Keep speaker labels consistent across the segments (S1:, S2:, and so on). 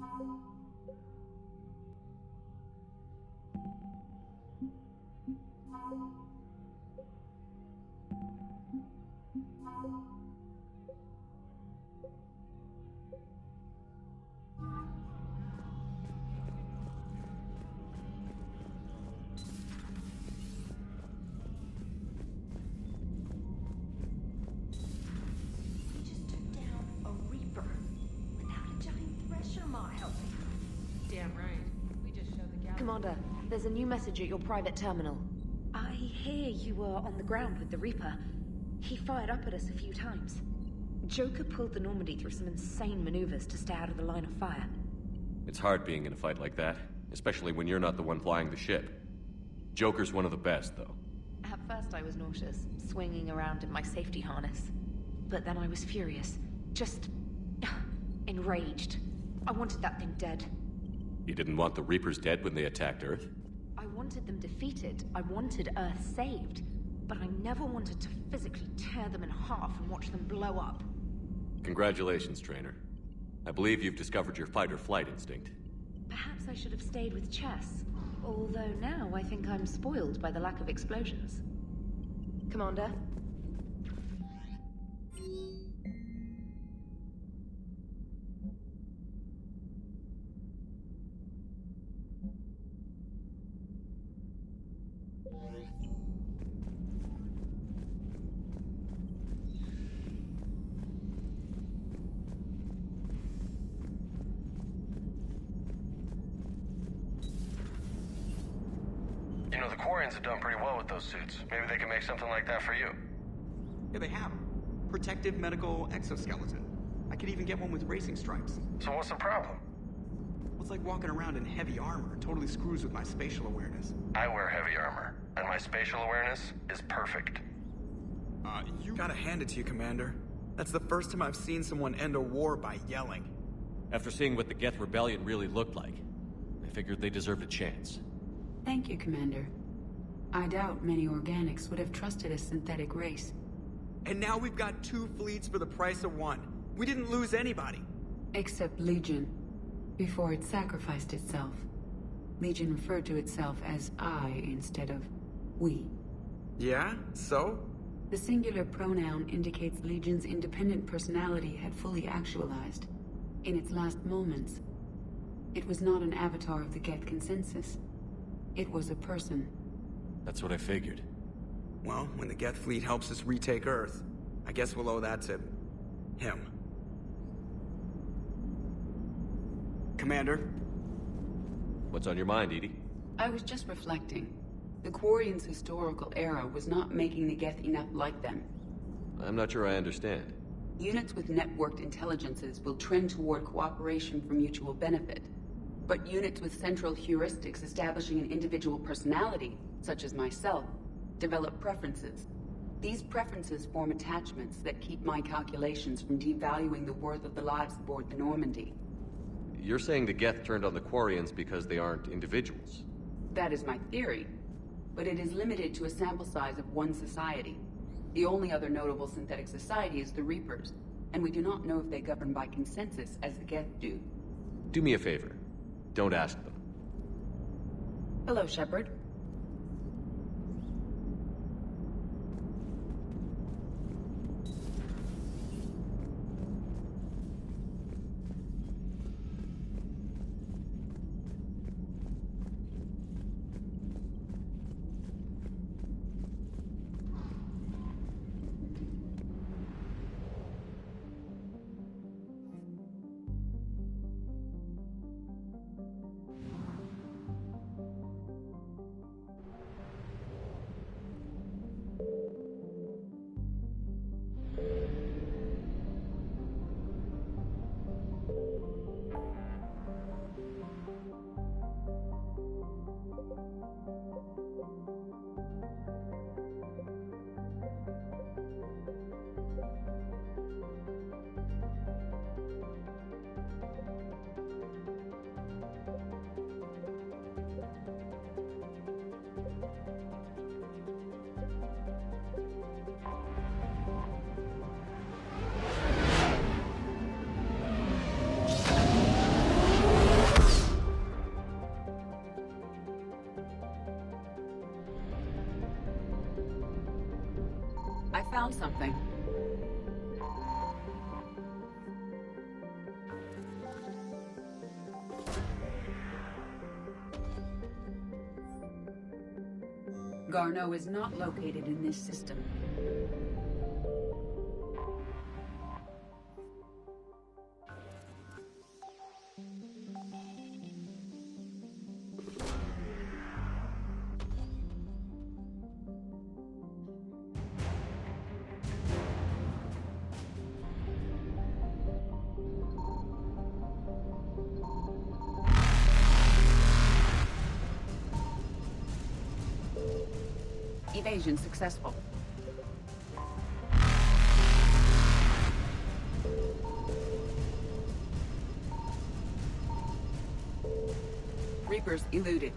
S1: We just took down a Reaper without a giant thresher maw helping.
S2: Damn right. We just showed the galaxy.
S3: Commander, there's a new message at your private terminal. I hear you were on the ground with the Reaper. He fired up at us a few times. Joker pulled the Normandy through some insane maneuvers to stay out of the line of fire.
S4: It's hard being in a fight like that, especially when you're not the one flying the ship. Joker's one of the best, though.
S3: At first I was nauseous, swinging around in my safety harness. But then I was furious. Just... enraged. I wanted that thing dead.
S4: You didn't want the Reapers dead when they attacked Earth?
S3: I wanted them defeated. I wanted Earth saved. But I never wanted to physically tear them in half and watch them blow up.
S4: Congratulations, Trainer. I believe you've discovered your fight-or-flight instinct.
S3: Perhaps I should have stayed with chess. Although now I think I'm spoiled by the lack of explosions. Commander?
S5: You know, the Quarians have done pretty well with those suits. Maybe they can make something like that for you.
S6: Yeah, they have 'em. Protective medical exoskeleton. I could even get one with racing stripes.
S5: So what's the problem?
S6: Well, it's like walking around in heavy armor. It totally screws with my spatial awareness.
S5: I wear heavy armor, and my spatial awareness is perfect.
S6: You gotta hand it to you, Commander. That's the first time I've seen someone end a war by yelling.
S4: After seeing what the Geth Rebellion really looked like, I figured they deserved a chance.
S7: Thank you, Commander. I doubt many organics would have trusted a synthetic race.
S6: And now we've got 2 fleets for the price of 1. We didn't lose anybody.
S7: Except Legion, before it sacrificed itself. Legion referred to itself as I instead of we.
S6: Yeah? So?
S7: The singular pronoun indicates Legion's independent personality had fully actualized. In its last moments, it was not an avatar of the Geth consensus. It was a person.
S4: That's what I figured.
S6: Well, when the Geth fleet helps us retake Earth, I guess we'll owe that to... him. Commander?
S4: What's on your mind, Edie?
S7: I was just reflecting. The Quarians' historical era was not making the Geth enough like them.
S4: I'm not sure I understand.
S7: Units with networked intelligences will trend toward cooperation for mutual benefit. But units with central heuristics establishing an individual personality, such as myself, develop preferences. These preferences form attachments that keep my calculations from devaluing the worth of the lives aboard the Normandy.
S4: You're saying the Geth turned on the Quarians because they aren't individuals?
S7: That is my theory, but it is limited to a sample size of one society. The only other notable synthetic society is the Reapers, and we do not know if they govern by consensus as the Geth do.
S4: Do me a favor. Don't ask them.
S7: Hello, Shepard. something. Garneau is not located in this system. Evasion successful. Reapers eluded.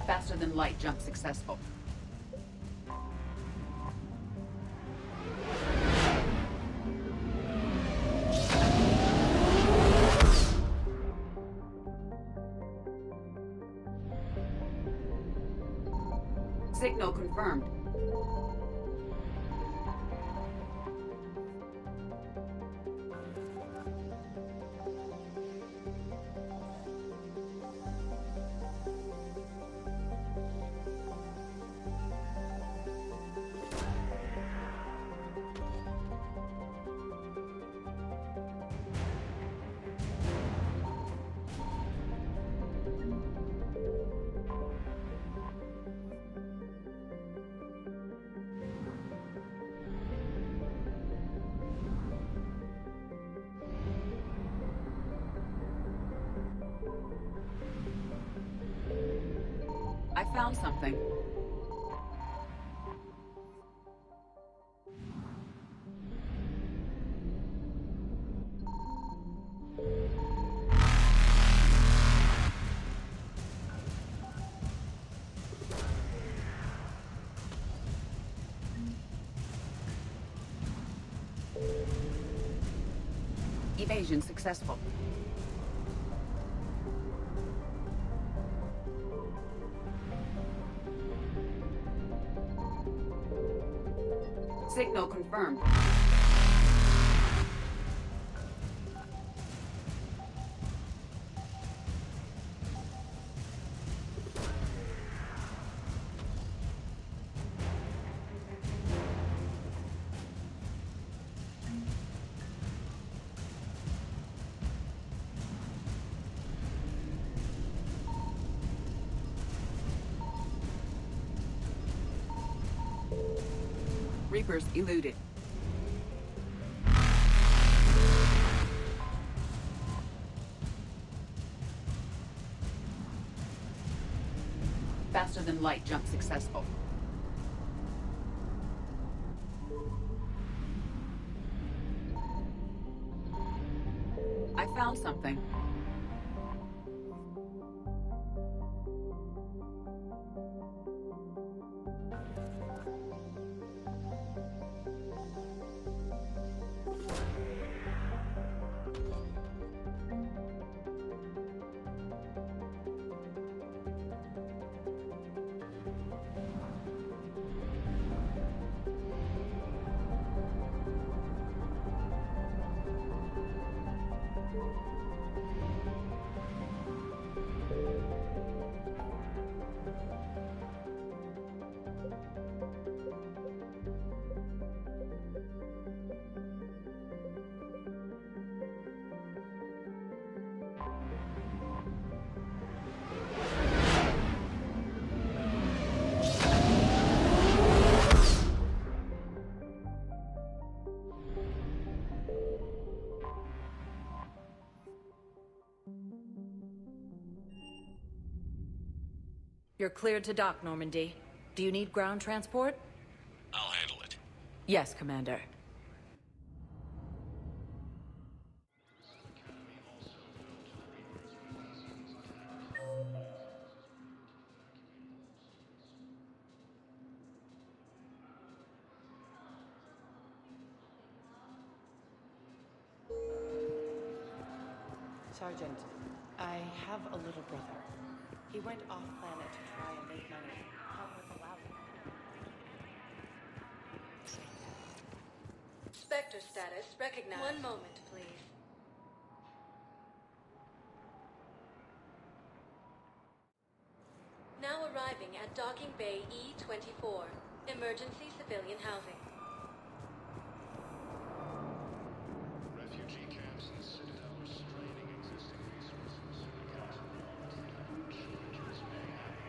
S7: Faster than light jump successful. Signal confirmed. I found something. Evasion successful. Signal confirmed. Reapers eluded. Faster than light jump successful. I found something.
S2: You're cleared to dock, Normandy. Do you need ground transport?
S4: I'll handle it.
S2: Yes, Commander.
S8: Sergeant, I have a little brother. He went off-planet to try and make money. Help with the lab.
S9: Spectre status recognized. One moment, please. Now arriving at Docking Bay E-24, emergency civilian housing.
S10: Refugee camps in Citadel are straining existing resources. Shortages may happen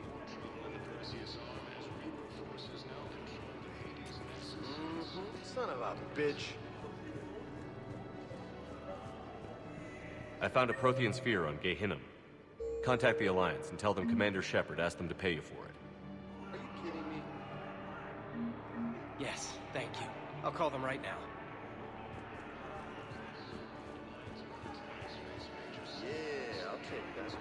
S10: More trouble in the Perseus arm as Reaper forces now control the Hades Nexus.
S11: Son of a bitch.
S4: I found a Prothean sphere on Gehinnom. Contact the Alliance and tell them Commander Shepard asked them to pay you for it.
S11: Are you kidding me?
S12: Yes, thank you. I'll call them right now.
S11: Yeah, I'll take that.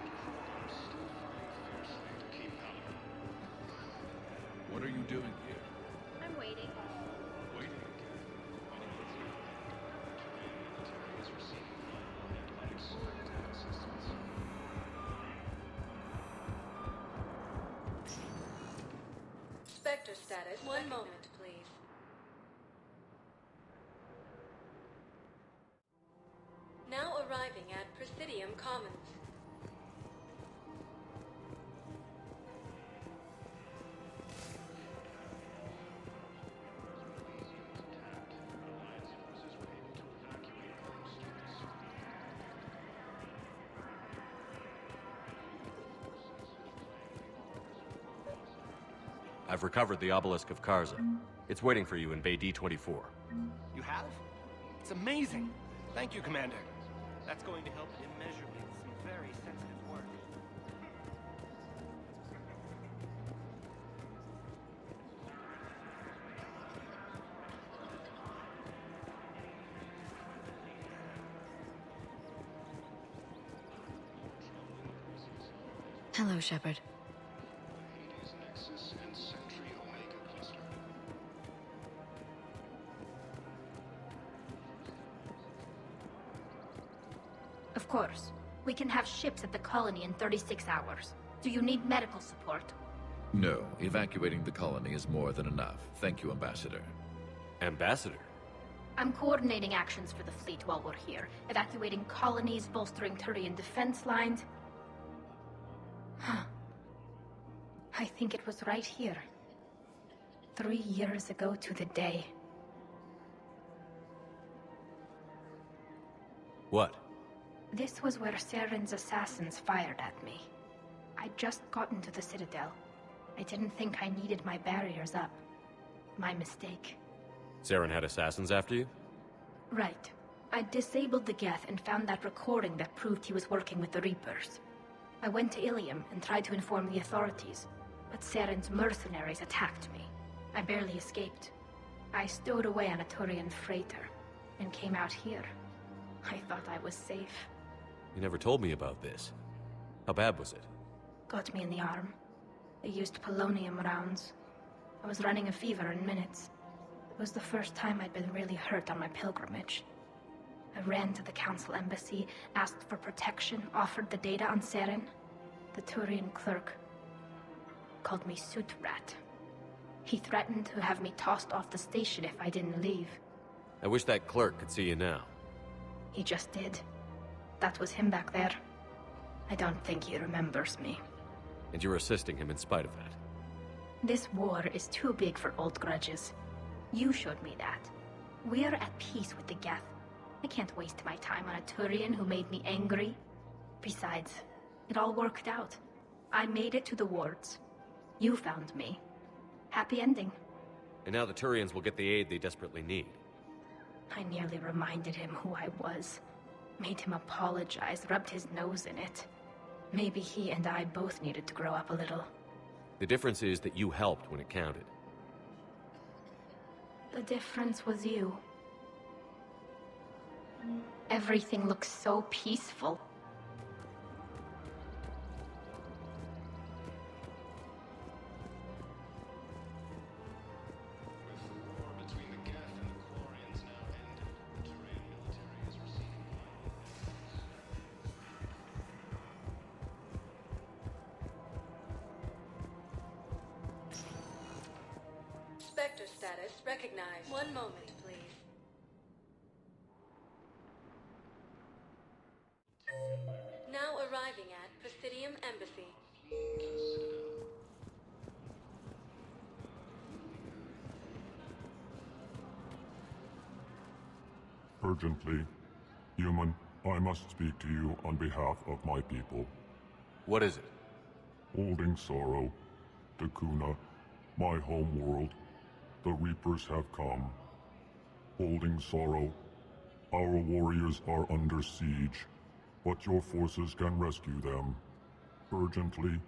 S10: What are you doing here?
S1: I'm waiting.
S10: Waiting.
S9: Spectre status. One moment, please. Now arriving at Presidium Commons.
S4: I've recovered the Obelisk of Karza. It's waiting for you in Bay D-24.
S12: You have? It's amazing. Thank you, Commander. That's going to help immeasurably with some very sensitive work.
S2: Hello, Shepard.
S10: Hades Nexus and Sentry Omega cluster.
S1: Of course. We can have ships at the colony in 36 hours. Do you need medical support?
S13: No, evacuating the colony is more than enough. Thank you, Ambassador.
S4: Ambassador?
S1: I'm coordinating actions for the fleet while we're here. Evacuating colonies, bolstering Turian defense lines. Huh. I think it was right here. 3 years ago to the day.
S4: What?
S1: This was where Saren's assassins fired at me. I'd just gotten to the Citadel. I didn't think I needed my barriers up. My mistake.
S4: Saren had assassins after you?
S1: Right. I disabled the Geth and found that recording that proved he was working with the Reapers. I went to Ilium and tried to inform the authorities, but Saren's mercenaries attacked me. I barely escaped. I stowed away on a Turian freighter and came out here. I thought I was safe.
S4: You never told me about this. How bad was it?
S1: Got me in the arm. They used polonium rounds. I was running a fever in minutes. It was the first time I'd been really hurt on my pilgrimage. I ran to the Council embassy, asked for protection, offered the data on Saren. The Turian clerk called me Soot Rat. He threatened to have me tossed off the station if I didn't leave.
S4: I wish that clerk could see you now.
S1: He just did. That was him back there. I don't think he remembers me.
S4: And you're assisting him in spite of that.
S1: This war is too big for old grudges. You showed me that. We're at peace with the Geth. I can't waste my time on a Turian who made me angry. Besides, it all worked out. I made it to the wards. You found me. Happy ending.
S4: And now the Turians will get the aid they desperately need.
S1: I nearly reminded him who I was. Made him apologize, rubbed his nose in it. Maybe he and I both needed to grow up a little.
S4: The difference is that you helped when it counted.
S1: The difference was you. Everything looks so peaceful.
S10: With the war between the Geth and the Quarians now
S9: status recognized. One moment, please. Now arriving at Presidium Embassy.
S14: Urgently. Human, I must speak to you on behalf of my people.
S4: What is it?
S14: Holding sorrow. Takuna, my home world. The Reapers have come. Holding sorrow. Our warriors are under siege, but your forces can rescue them. Urgently,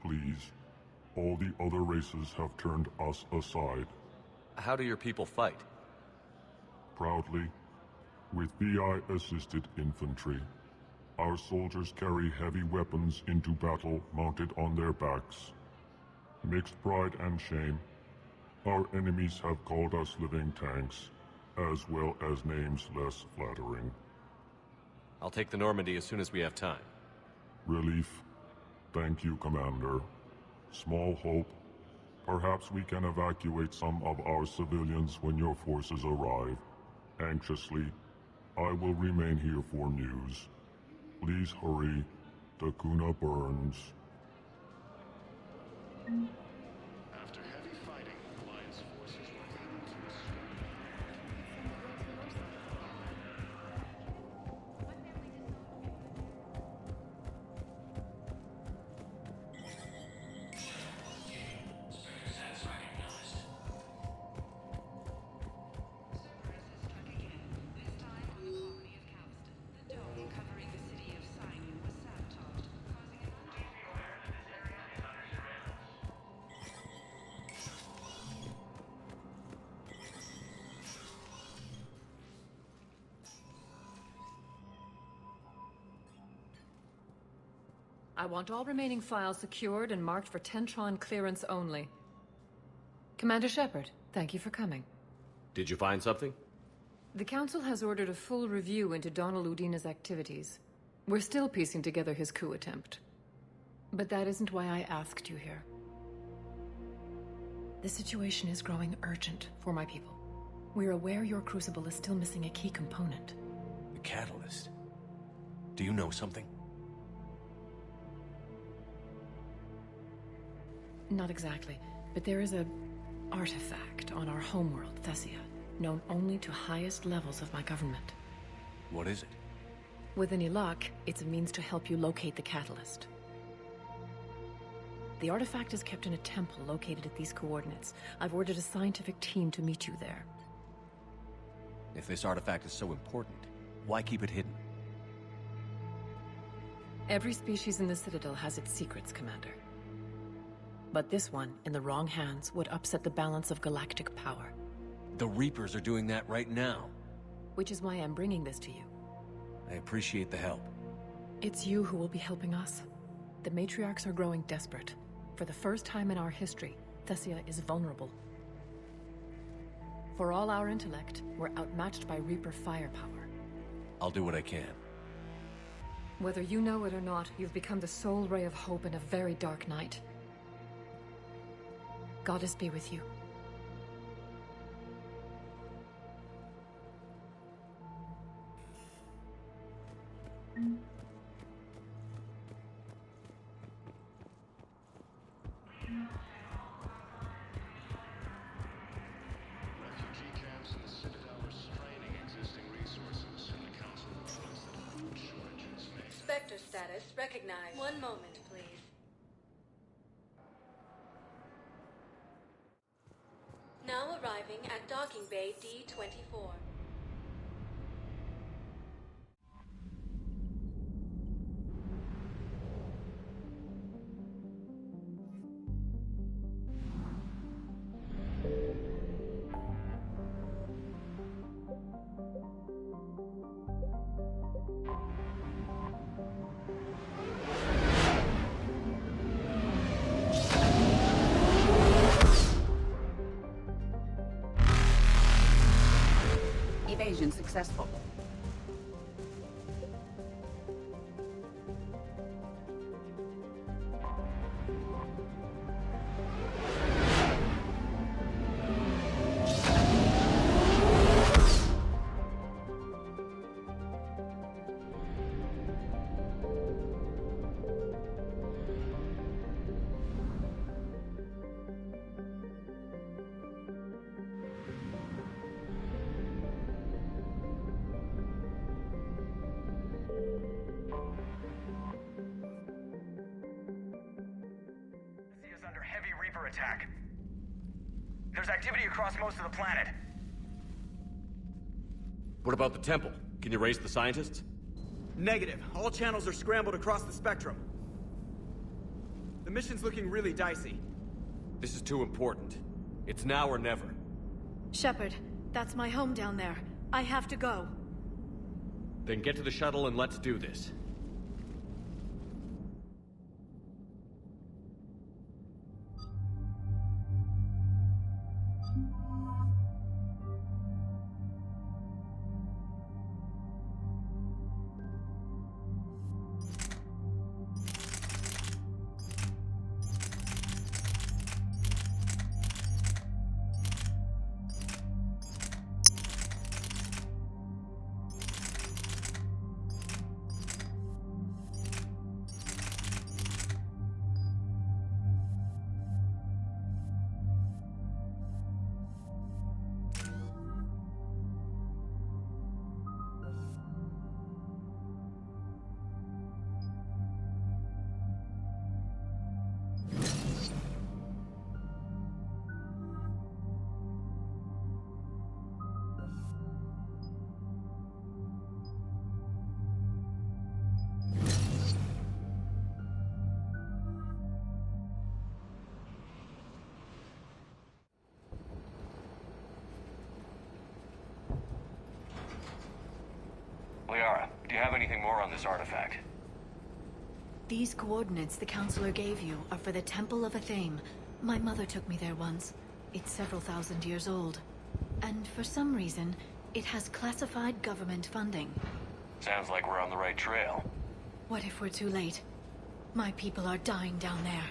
S14: please. All the other races have turned us aside.
S4: How do your people fight?
S14: Proudly, with VI-assisted infantry. Our soldiers carry heavy weapons into battle mounted on their backs. Mixed pride and shame, our enemies have called us living tanks, as well as names less flattering.
S4: I'll take the Normandy as soon as we have time.
S14: Relief. Thank you, Commander. Small hope. Perhaps we can evacuate some of our civilians when your forces arrive. Anxiously, I will remain here for news. Please hurry. Takuna burns.
S10: After heavy fighting, Alliance forces were able to
S15: I want all remaining files secured and marked for Tentron clearance only. Commander Shepard, thank you for coming.
S4: Did you find something?
S15: The Council has ordered a full review into Donald Udina's activities. We're still piecing together his coup attempt. But that isn't why I asked you here. The situation is growing urgent for my people. We're aware your Crucible is still missing a key component.
S12: The catalyst. Do you know something?
S15: Not exactly, but there is a artifact on our homeworld, Thessia, known only to highest levels of my government.
S12: What is it?
S15: With any luck, it's a means to help you locate the catalyst. The artifact is kept in a temple located at these coordinates. I've ordered a scientific team to meet you there.
S12: If this artifact is so important, why keep it hidden?
S15: Every species in the Citadel has its secrets, Commander. But this one, in the wrong hands, would upset the balance of galactic power.
S12: The Reapers are doing that right now.
S15: Which is why I'm bringing this to you.
S12: I appreciate the help.
S15: It's you who will be helping us. The matriarchs are growing desperate. For the first time in our history, Thessia is vulnerable. For all our intellect, we're outmatched by Reaper firepower.
S12: I'll do what I can.
S15: Whether you know it or not, you've become the sole ray of hope in a very dark night. Goddess be with you.
S10: Refugee camps in the Citadel are straining existing resources, and the Council trusts that food shortages may...
S9: Spectre status recognized. One moment, please. Now arriving at Docking Bay D-24.
S7: Evasion successful.
S16: heavy Reaper attack. There's activity across most of the planet.
S4: What about the temple? Can you raise the scientists?
S6: Negative. All channels are scrambled across the spectrum. The mission's looking really dicey.
S4: This is too important. It's now or never.
S17: Shepard, that's my home down there. I have to go.
S4: Then get to the shuttle and let's do this.
S5: Liara, do you have anything more on this artifact?
S17: These coordinates the Counselor gave you are for the Temple of Athame. My mother took me there once. It's several thousand years old. And for some reason, it has classified government funding.
S5: Sounds like we're on the right trail.
S17: What if we're too late? My people are dying down there.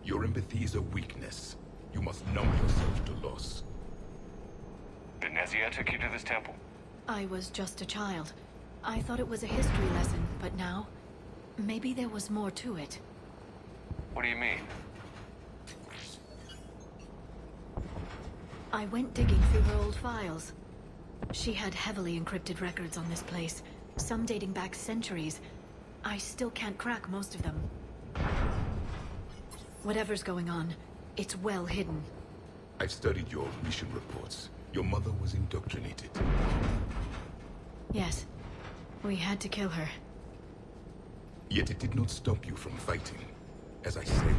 S18: Your empathy is a weakness. You must numb yourself to loss.
S5: Benezia took you to this temple?
S17: I was just a child. I thought it was a history lesson, but now... maybe there was more to it.
S5: What do you mean?
S17: I went digging through her old files. She had heavily encrypted records on this place, some dating back centuries. I still can't crack most of them. Whatever's going on, it's well hidden.
S18: I've studied your mission reports. Your mother was indoctrinated.
S17: Yes. We had to kill her.
S18: Yet it did not stop you from fighting. As I said,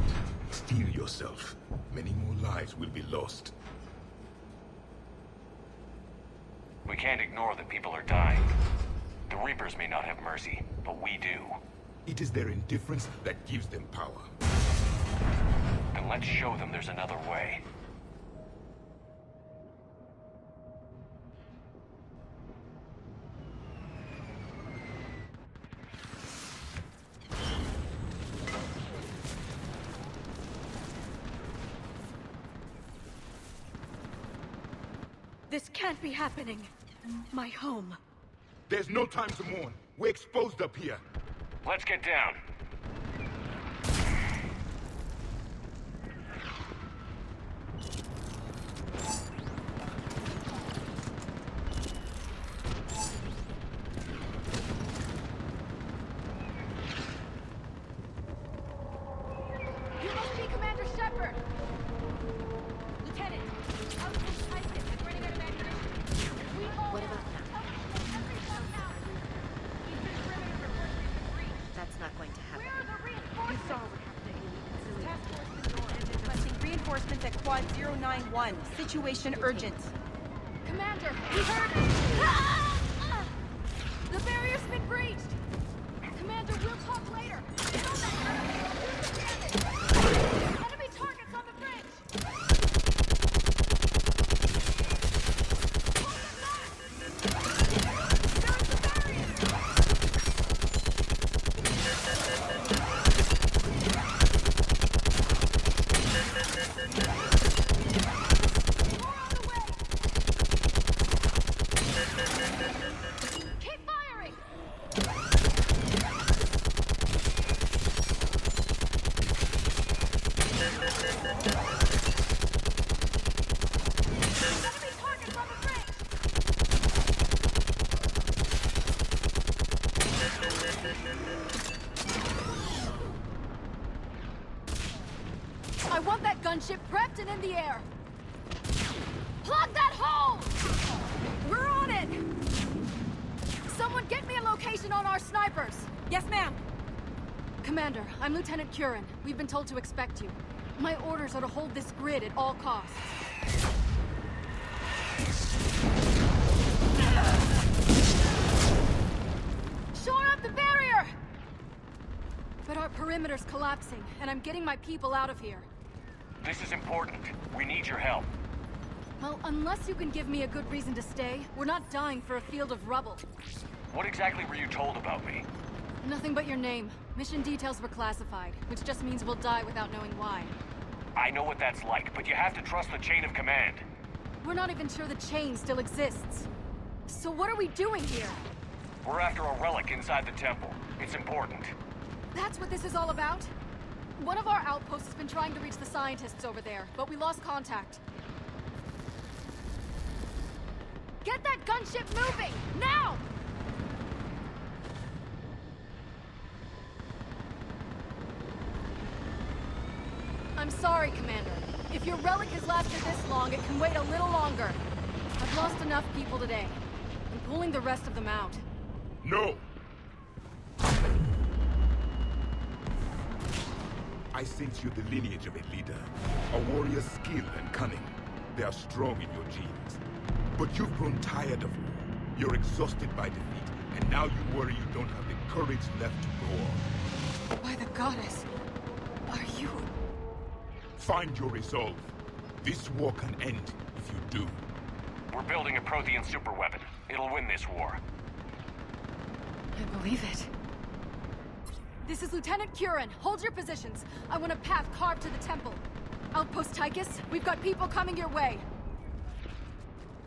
S18: steel yourself. Many more lives will be lost.
S5: We can't ignore that people are dying. The Reapers may not have mercy, but we do.
S18: It is their indifference that gives them power.
S5: Then let's show them there's another way.
S17: This can't be happening. My home.
S18: There's no time to mourn. We're exposed up here.
S5: Let's get down.
S19: You must be Commander Shepard! Lieutenant, Outpost Tyson is running out of ammunition. What about now?
S3: That's not going to happen.
S19: Where are the reinforcements?
S3: You saw what happened to
S19: Task Force is north and requesting reinforcements at Quad 091. Situation urgent. Commander, we heard... The barrier's been breached! Commander, we'll talk later. Enemy targets on the bridge! Keep firing! Enemy targets on the bridge! I want that gunship prepped and in the air. Plug that hole! We're on it! Someone get me a location on our snipers! Yes, ma'am! Commander, I'm Lieutenant Curran. We've been told to expect you. My orders are to hold this grid at all costs. Shore up the barrier! But our perimeter's collapsing, and I'm getting my people out of here.
S5: This is important. We need your help.
S19: Well, unless you can give me a good reason to stay, we're not dying for a field of rubble.
S5: What exactly were you told about me?
S19: Nothing but your name. Mission details were classified, which just means we'll die without knowing why.
S5: I know what that's like, but you have to trust the chain of command.
S19: We're not even sure the chain still exists. So what are we doing here?
S5: We're after a relic inside the temple. It's important.
S19: That's what this is all about? One of our outposts has been trying to reach the scientists over there, but we lost contact. Get that gunship moving! Now! I'm sorry, Commander. If your relic has lasted this long, it can wait a little longer. I've lost enough people today. I'm pulling the rest of them out.
S18: No! I sense you're the lineage of a leader. A warrior's skill and cunning. They are strong in your genes. But you've grown tired of war. You're exhausted by defeat, and now you worry you don't have the courage left to go on.
S19: By the goddess, are you...
S18: Find your resolve. This war can end if you do.
S5: We're building a Prothean superweapon. It'll win this war.
S19: I believe it. This is Lieutenant Curran. Hold your positions. I want a path carved to the temple. Outpost Tychus, we've got people coming your way.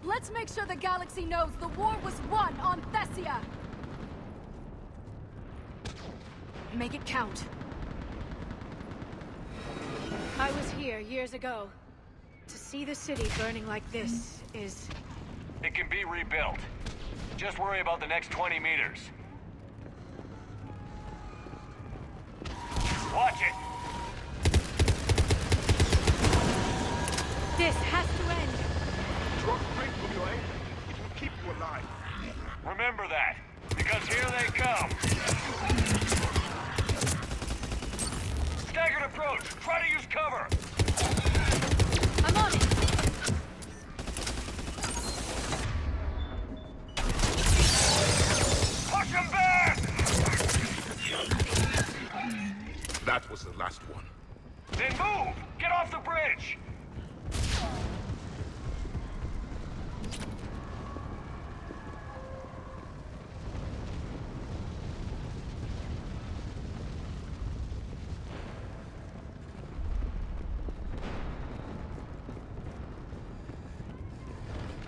S19: Let's make sure the galaxy knows the war was won on Thessia! Make it count.
S20: I was here years ago. To see the city burning like this is...
S5: It can be rebuilt. Just worry about the next 20 meters. Watch it!
S20: This has to end!
S18: Drop straight from your aim. It will keep you alive.
S5: Remember that, because here they come! Staggered approach! Try to use cover!
S19: I'm on it!
S5: Push him back!
S18: That was the last one.
S5: Then move! Get off the bridge!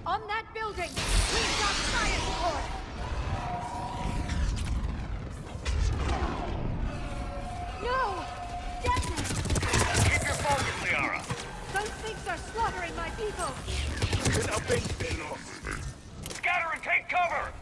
S20: On that building! We've got science support! No! Damn
S5: Keep your focus, Liara!
S20: Those things are slaughtering my people!
S5: Scatter and take cover!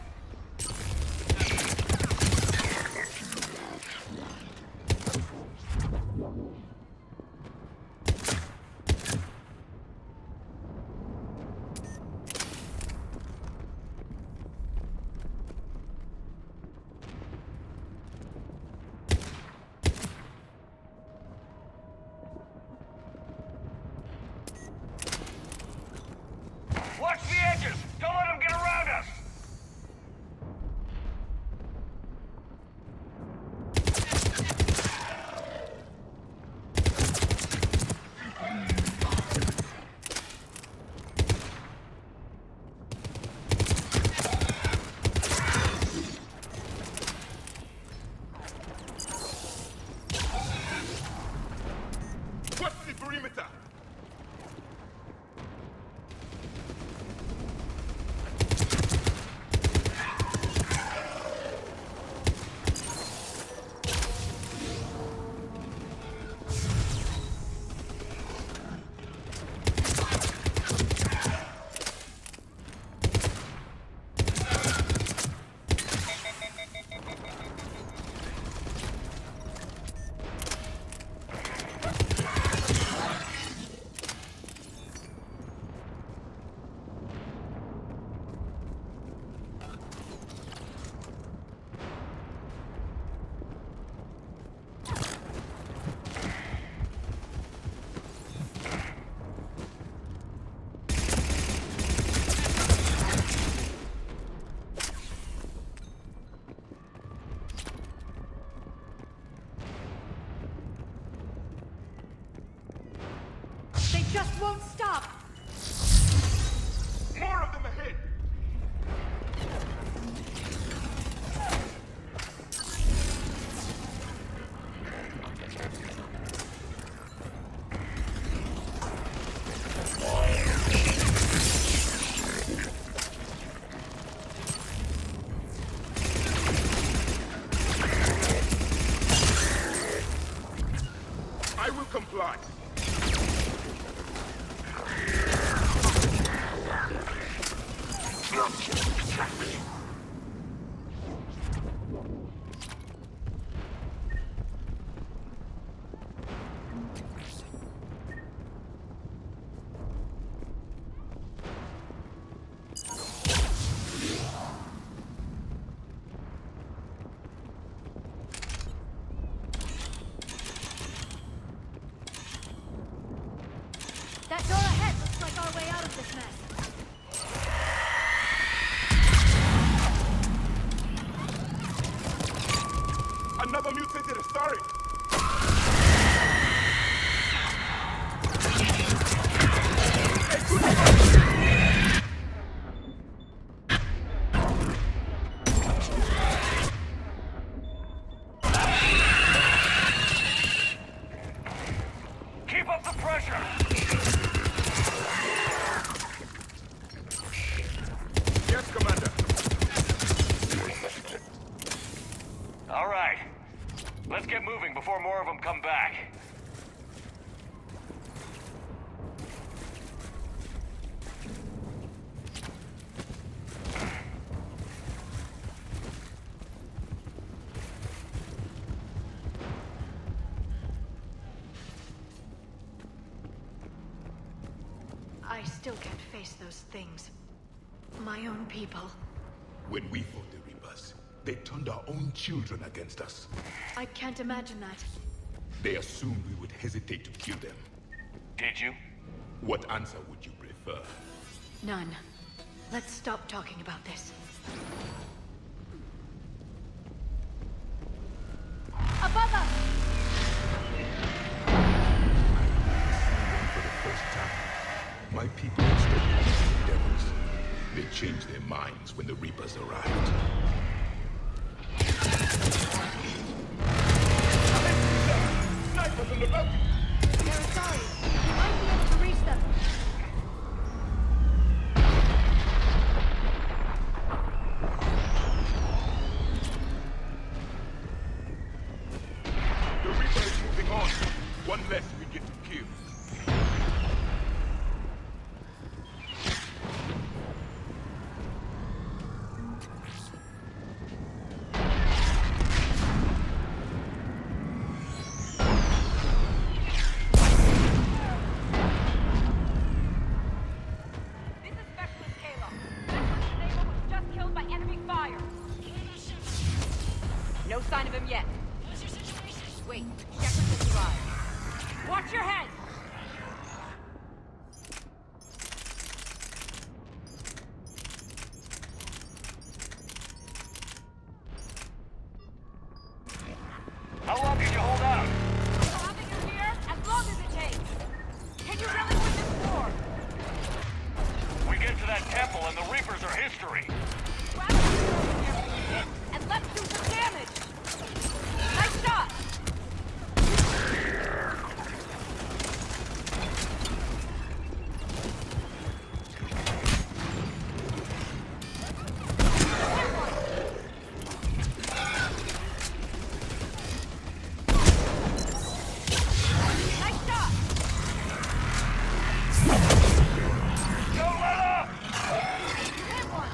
S5: Watch the edges! Don't let them get around us!
S20: just won't stop!
S18: More of them ahead! I will comply.
S20: That door ahead looks like our way out of this mess.
S18: Another mutated Astari!
S5: Keep up the pressure!
S18: Yes, Commander.
S5: All right. Let's get moving before more of them come back.
S17: I still can't face those things. My own people.
S18: When we fought the Reapers, they turned our own children against us.
S17: I can't imagine that.
S18: They assumed we would hesitate to kill them.
S5: Did you?
S18: What answer would you prefer?
S17: None. Let's stop talking about this.
S20: Above us!
S18: For the first time, my people instead of being devils, they changed their minds when the Reapers arrived. Snipers in the balcony!
S20: They're sorry. We might be able to reach them.
S18: The Reaper is moving on. One less we get to kill.
S19: This is Specialist Kayla. Specialist Naval was just killed by enemy fire. No sign of him yet. Wait, Shepard just arrived. Watch your head!
S5: How long can you hold out?
S19: Having you here as long as it takes. Can you really win this war?
S5: We get to that temple and the Reapers are history.
S19: Grab the hit and let's do some damage. Nice shot. Nice shot.
S5: Don't let up!
S19: Hit one.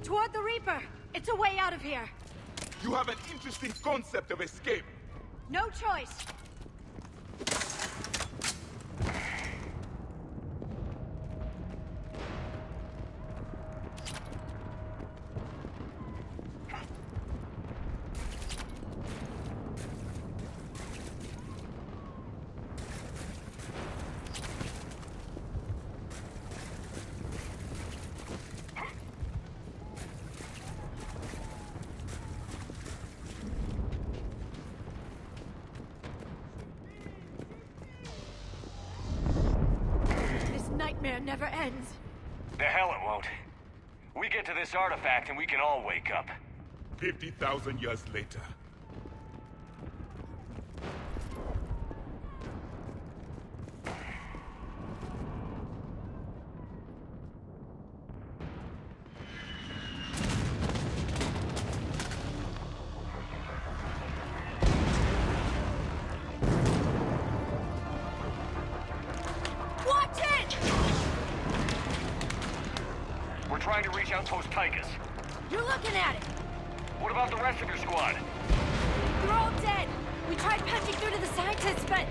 S20: Toward the Reaper! It's a way out of here!
S18: You have an interesting concept of escape.
S20: No choice! Nightmare never ends.
S5: The hell it won't. We get to this artifact and we can all wake up.
S18: 50,000 years later.
S5: Trying to reach Outpost Tychus.
S20: You're looking at it!
S5: What about the rest of your squad?
S20: They're all dead! We tried punching through to the scientists, but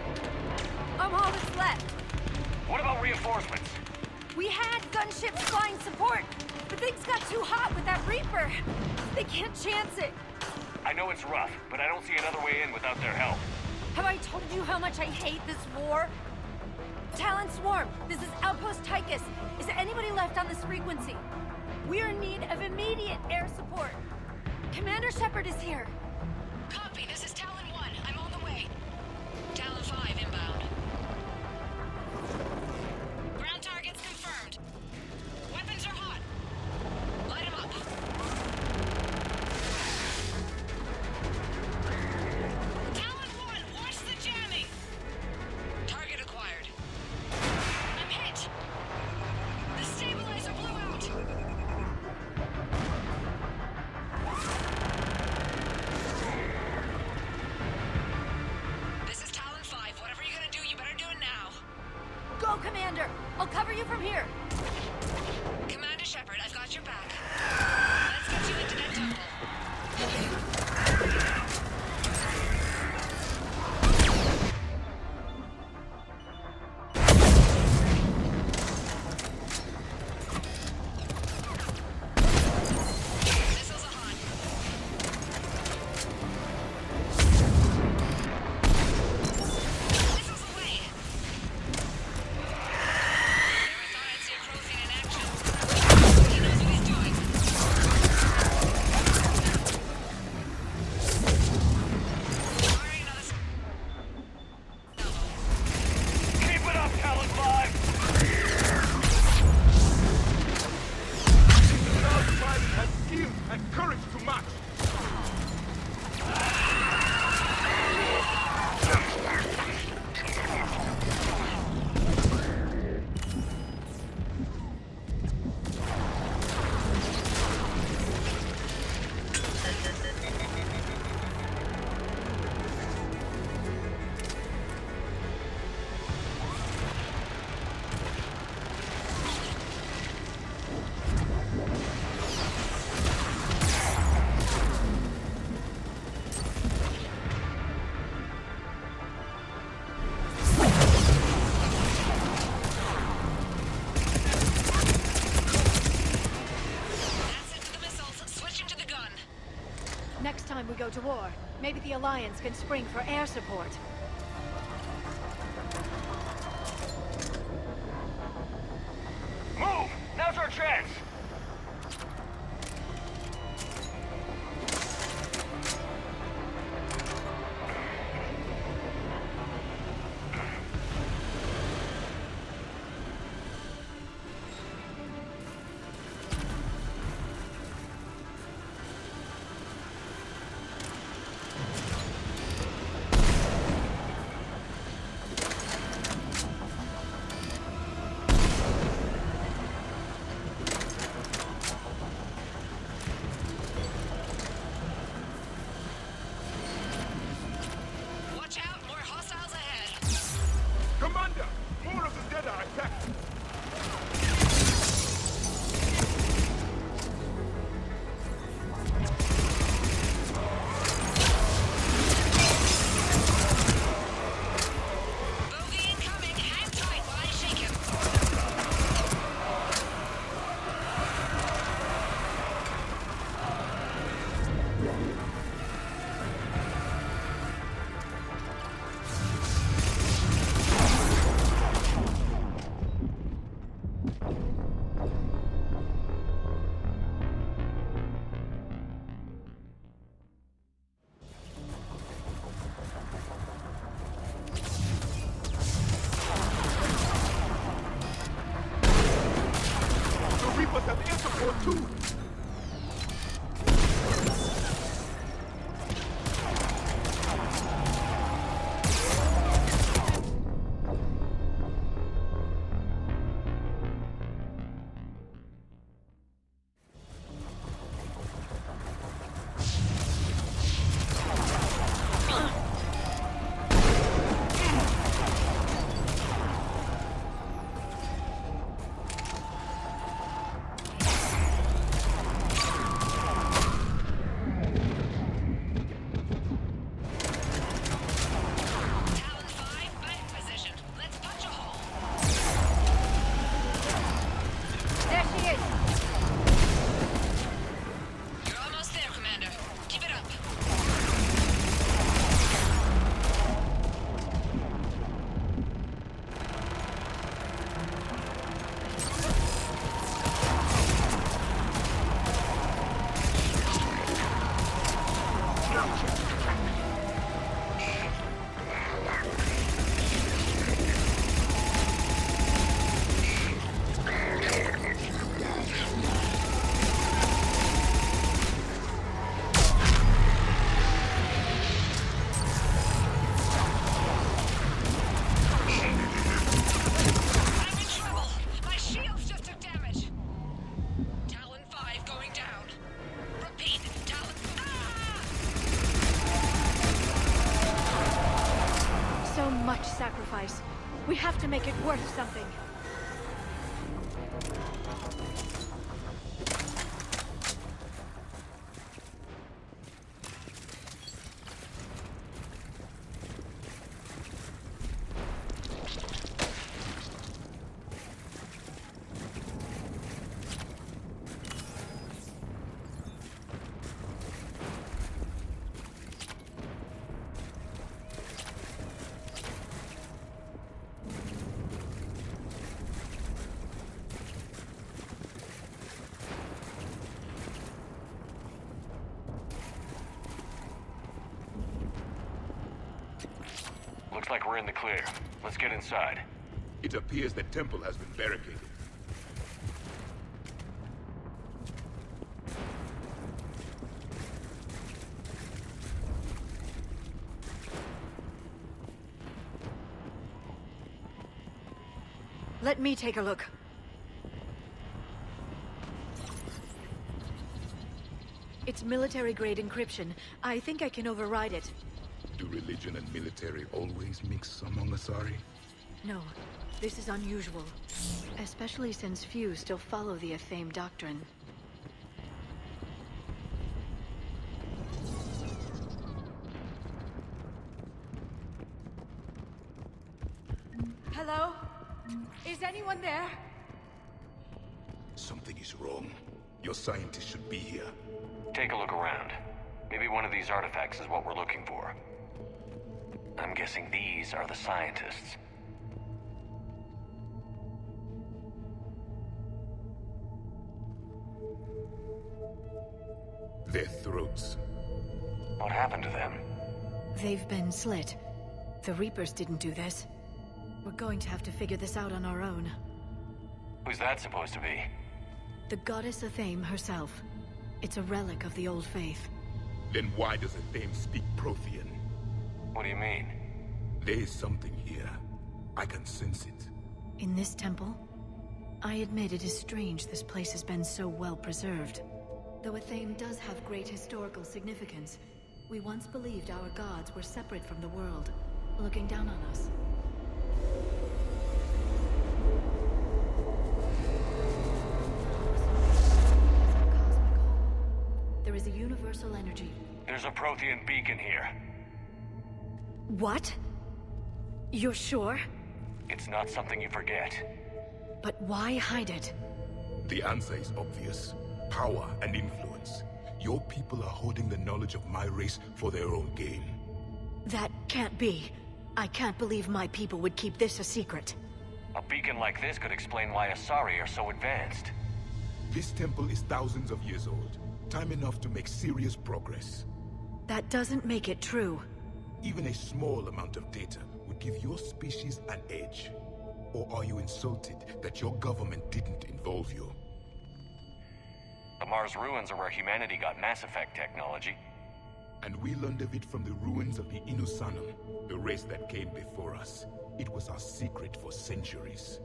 S20: I'm all that's left.
S5: What about reinforcements?
S20: We had gunships flying support, but things got too hot with that Reaper. They can't chance it.
S5: I know it's rough, but I don't see another way in without their help.
S20: Have I told you how much I hate this war? Talon Swarm, this is Outpost Tychus. Is there anybody left on this frequency? We're in need of immediate air support. Commander Shepard is here.
S3: Copy, this is Talon 1. I'm on the way. Talon 5 inbound. Ground targets confirmed. Weapons are hot. Light them up. Talon 1, watch the jamming. Target acquired. I'm hit. The stabilizer blew out. This is Talon 5. Whatever you're gonna do, you better do it now.
S20: Go, Commander! I'll cover you from here.
S3: Commander Shepard, I've got your back. Let's get you into that tunnel.
S20: Next time we go to war, maybe the Alliance can spring for air support.
S5: Move! Now's our chance!
S17: sacrifice. We have to make it worth something.
S5: Looks like we're in the clear. Let's get inside.
S18: It appears the temple has been barricaded.
S17: Let me take a look. It's military-grade encryption. I think I can override it.
S18: Do religion and military always mix among Asari?
S17: No, this is unusual. Especially since few still follow the Athame doctrine.
S19: Hello? Is anyone there?
S18: Something is wrong. Your scientists should be here.
S5: Take a look around. Maybe one of these artifacts is what we're looking for. I'm guessing these are the scientists.
S18: Their throats.
S5: What happened to them?
S17: They've been slit. The Reapers didn't do this. We're going to have to figure this out on our own.
S5: Who's that supposed to be?
S17: The goddess Athame herself. It's a relic of the old faith.
S18: Then why does Athame speak Prothean?
S5: What do you mean?
S18: There is something here. I can sense it.
S17: In this temple? I admit it is strange this place has been so well preserved. Though Athame does have great historical significance, we once believed our gods were separate from the world, looking down on us. There is a universal energy.
S5: There's a Prothean beacon here.
S17: What? You're sure?
S5: It's not something you forget.
S17: But why hide it?
S18: The answer is obvious. Power and influence. Your people are holding the knowledge of my race for their own gain.
S17: That can't be. I can't believe my people would keep this a secret.
S5: A beacon like this could explain why Asari are so advanced.
S18: This temple is thousands of years old. Time enough to make serious progress.
S17: That doesn't make it true.
S18: Even a small amount of data would give your species an edge. Or are you insulted that your government didn't involve you?
S5: The Mars ruins are where humanity got Mass Effect technology.
S18: And we learned of it from the ruins of the Inusanum, the race that came before us. It was our secret for centuries.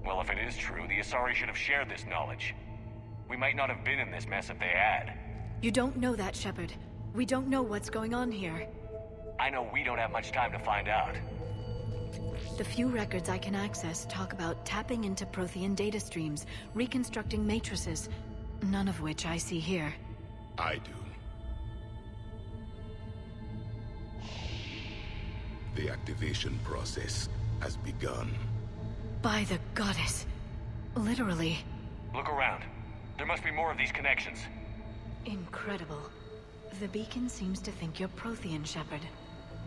S5: Well, if it is true, the Asari should have shared this knowledge. We might not have been in this mess if they had.
S17: You don't know that, Shepard. We don't know what's going on here.
S5: I know we don't have much time to find out.
S17: The few records I can access talk about tapping into Prothean data streams, reconstructing matrices, none of which I see here.
S18: I do. The activation process has begun.
S17: By the goddess. Literally.
S5: Look around. There must be more of these connections.
S17: Incredible. The beacon seems to think you're Prothean, Shepard.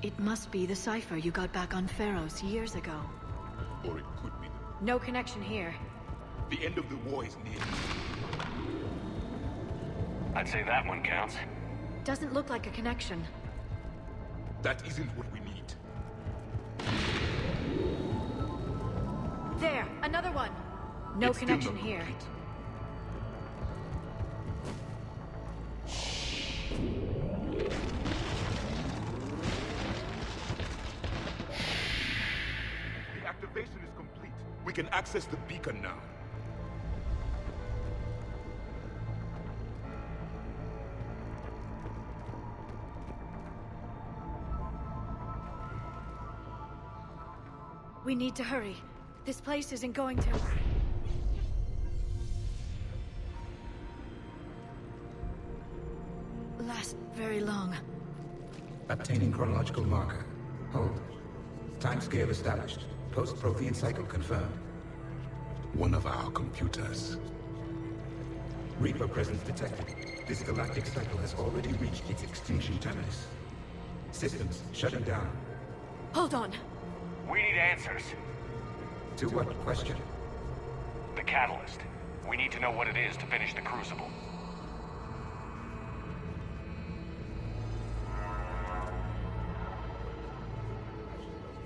S17: It must be the cipher you got back on Pharos years ago.
S18: Or it could be
S17: No connection here.
S18: the end of the war is near.
S5: I'd say that one counts.
S17: Doesn't look like a connection.
S18: That isn't what we need.
S17: There, another one. No
S18: It's still
S17: connection
S18: not
S17: here.
S18: complete. The activation is complete. We can access the beacon now.
S17: We need to hurry. This place isn't going to... last very long.
S21: Obtaining chronological marker. Hold. Timescale established. Post-Prothean cycle confirmed.
S18: One of our computers.
S21: Reaper presence detected. This galactic cycle has already reached its extinction terminus. Systems shutting down.
S17: Hold on.
S5: We need answers.
S21: To what question?
S5: The catalyst. We need to know what it is to finish the Crucible.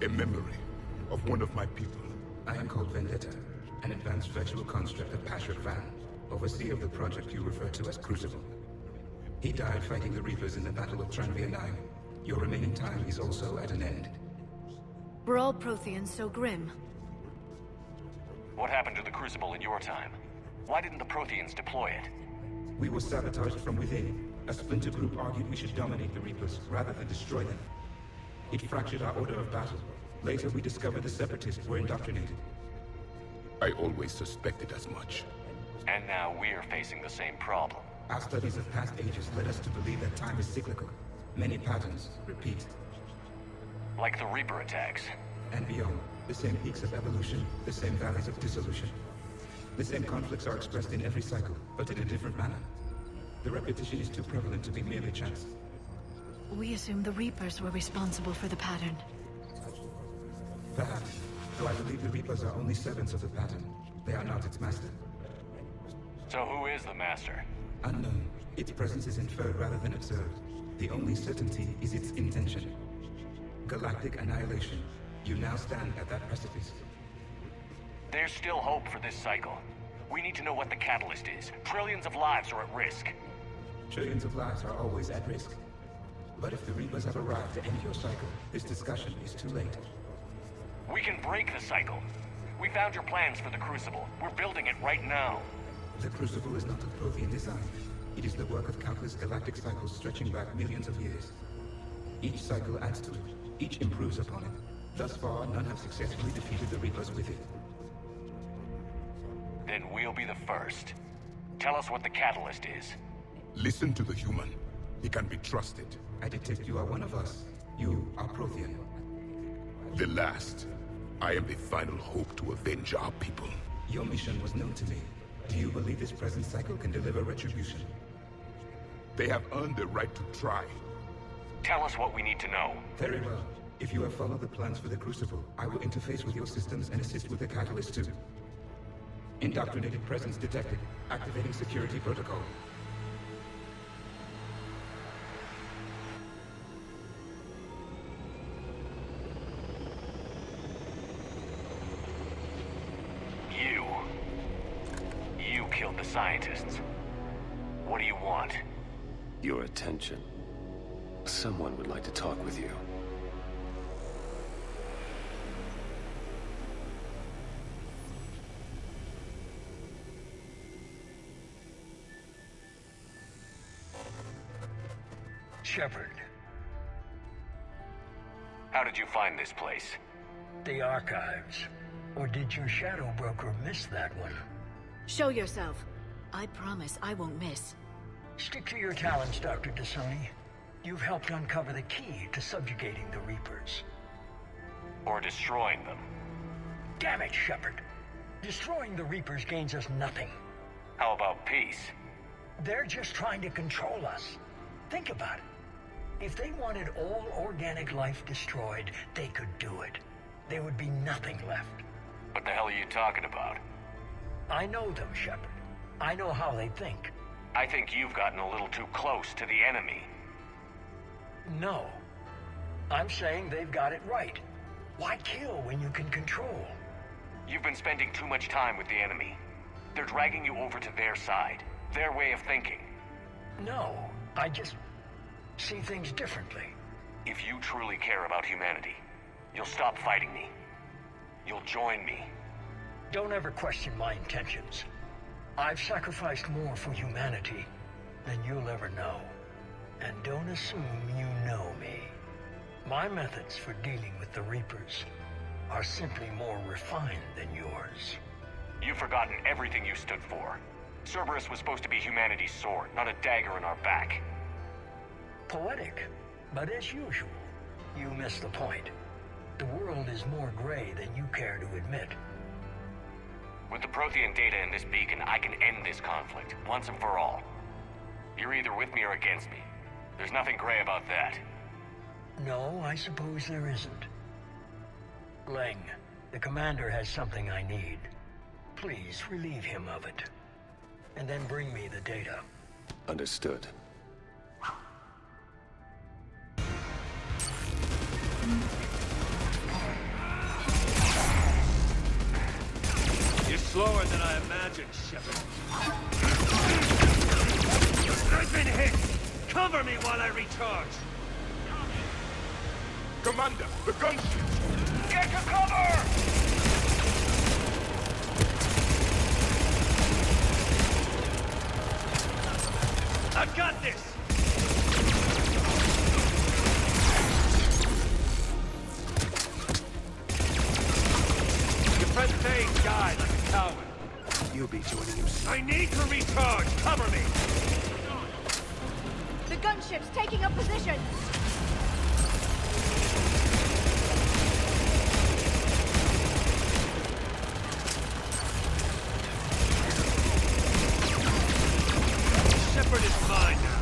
S18: A memory of one of my people.
S21: I am called Vendetta, an advanced virtual construct of Patrick Van, overseer of the project you refer to as Crucible. He died fighting the Reapers in the Battle of Tranvia 9. Your remaining time is also at an end.
S17: Were all Protheans so grim?
S5: What happened to the Crucible in your time? Why didn't the Protheans deploy it?
S21: We were sabotaged from within. A splinter group argued we should dominate the Reapers rather than destroy them. It fractured our order of battle. Later, we discovered the Separatists were indoctrinated.
S18: I always suspected as much.
S5: And now we're facing the same problem.
S21: Our studies of past ages led us to believe that time is cyclical. Many patterns repeat.
S5: Like the Reaper attacks.
S21: And beyond, the same peaks of evolution, the same valleys of dissolution. The same conflicts are expressed in every cycle, but in a different manner. The repetition is too prevalent to be merely chance.
S17: We assume the Reapers were responsible for the pattern.
S21: Perhaps, though I believe the Reapers are only servants of the pattern. They are not its master.
S5: So who is the master?
S21: Unknown. Its presence is inferred rather than observed. The only certainty is its intention. Galactic annihilation. You now stand at that precipice.
S5: There's still hope for this cycle. We need to know what the catalyst is. Trillions of lives are at risk.
S21: Trillions of lives are always at risk. But if the Reapers have arrived to end your cycle, this discussion is too late.
S5: We can break the cycle. We found your plans for the Crucible. We're building it right now.
S21: The Crucible is not of Prothean design. It is the work of countless galactic cycles stretching back millions of years. Each cycle adds to it. Each improves upon it. Thus far, none have successfully defeated the Reapers with it.
S5: Then we'll be the first. Tell us what the catalyst is.
S18: Listen to the human. He can be trusted.
S21: I detect you are one of us. You are Prothean.
S18: The last. I am the final hope to avenge our people.
S21: Your mission was known to me. Do you believe this present cycle can deliver retribution?
S18: They have earned the right to try.
S5: Tell us what we need to know.
S21: Very well. If you have followed the plans for the Crucible, I will interface with your systems and assist with the catalyst too. Indoctrinated presence detected. Activating security protocol.
S5: You killed the scientists. What do you want?
S22: Your attention. Someone would like to talk with you.
S23: Shepard.
S5: How did you find this place?
S23: The archives. Or did your shadow broker miss that one?
S17: Show yourself. I promise I won't miss.
S23: Stick to your talents, Dr. Dasani. You've helped uncover the key to subjugating the Reapers.
S5: Or destroying them.
S23: Damn it, Shepard. Destroying the Reapers gains us nothing.
S5: How about peace?
S23: They're just trying to control us. Think about it. If they wanted all organic life destroyed, they could do it. There would be nothing left.
S5: What the hell are you talking about?
S23: I know them, Shepard. I know how they think.
S5: I think you've gotten a little too close to the enemy.
S23: No. I'm saying they've got it right. Why kill when you can control?
S5: You've been spending too much time with the enemy. They're dragging you over to their side. Their way of thinking.
S23: No, I just see things differently.
S5: If you truly care about humanity, you'll stop fighting me. You'll join me.
S23: Don't ever question my intentions. I've sacrificed more for humanity than you'll ever know. And don't assume you know me. My methods for dealing with the Reapers are simply more refined than yours.
S5: You've forgotten everything you stood for. Cerberus was supposed to be humanity's sword, not a dagger in our back.
S23: Poetic, but as usual, you missed the point. The world is more gray than you care to admit.
S5: With the Prothean data in this beacon, I can end this conflict, once and for all. You're either with me or against me. There's nothing gray about that.
S23: No, I suppose there isn't. Leng, the commander has something I need. Please relieve him of it. And then bring me the data.
S22: Understood.
S12: You're slower than I imagined, Shepard. I've been hit! Cover me while I recharge!
S18: Commander, the gunship!
S16: Get to cover!
S12: I've got this! Your friend Thane died like a coward. You'll be joining him soon. I need to recharge! Cover me!
S19: The gunship's taking up position!
S12: Shepard is mine now.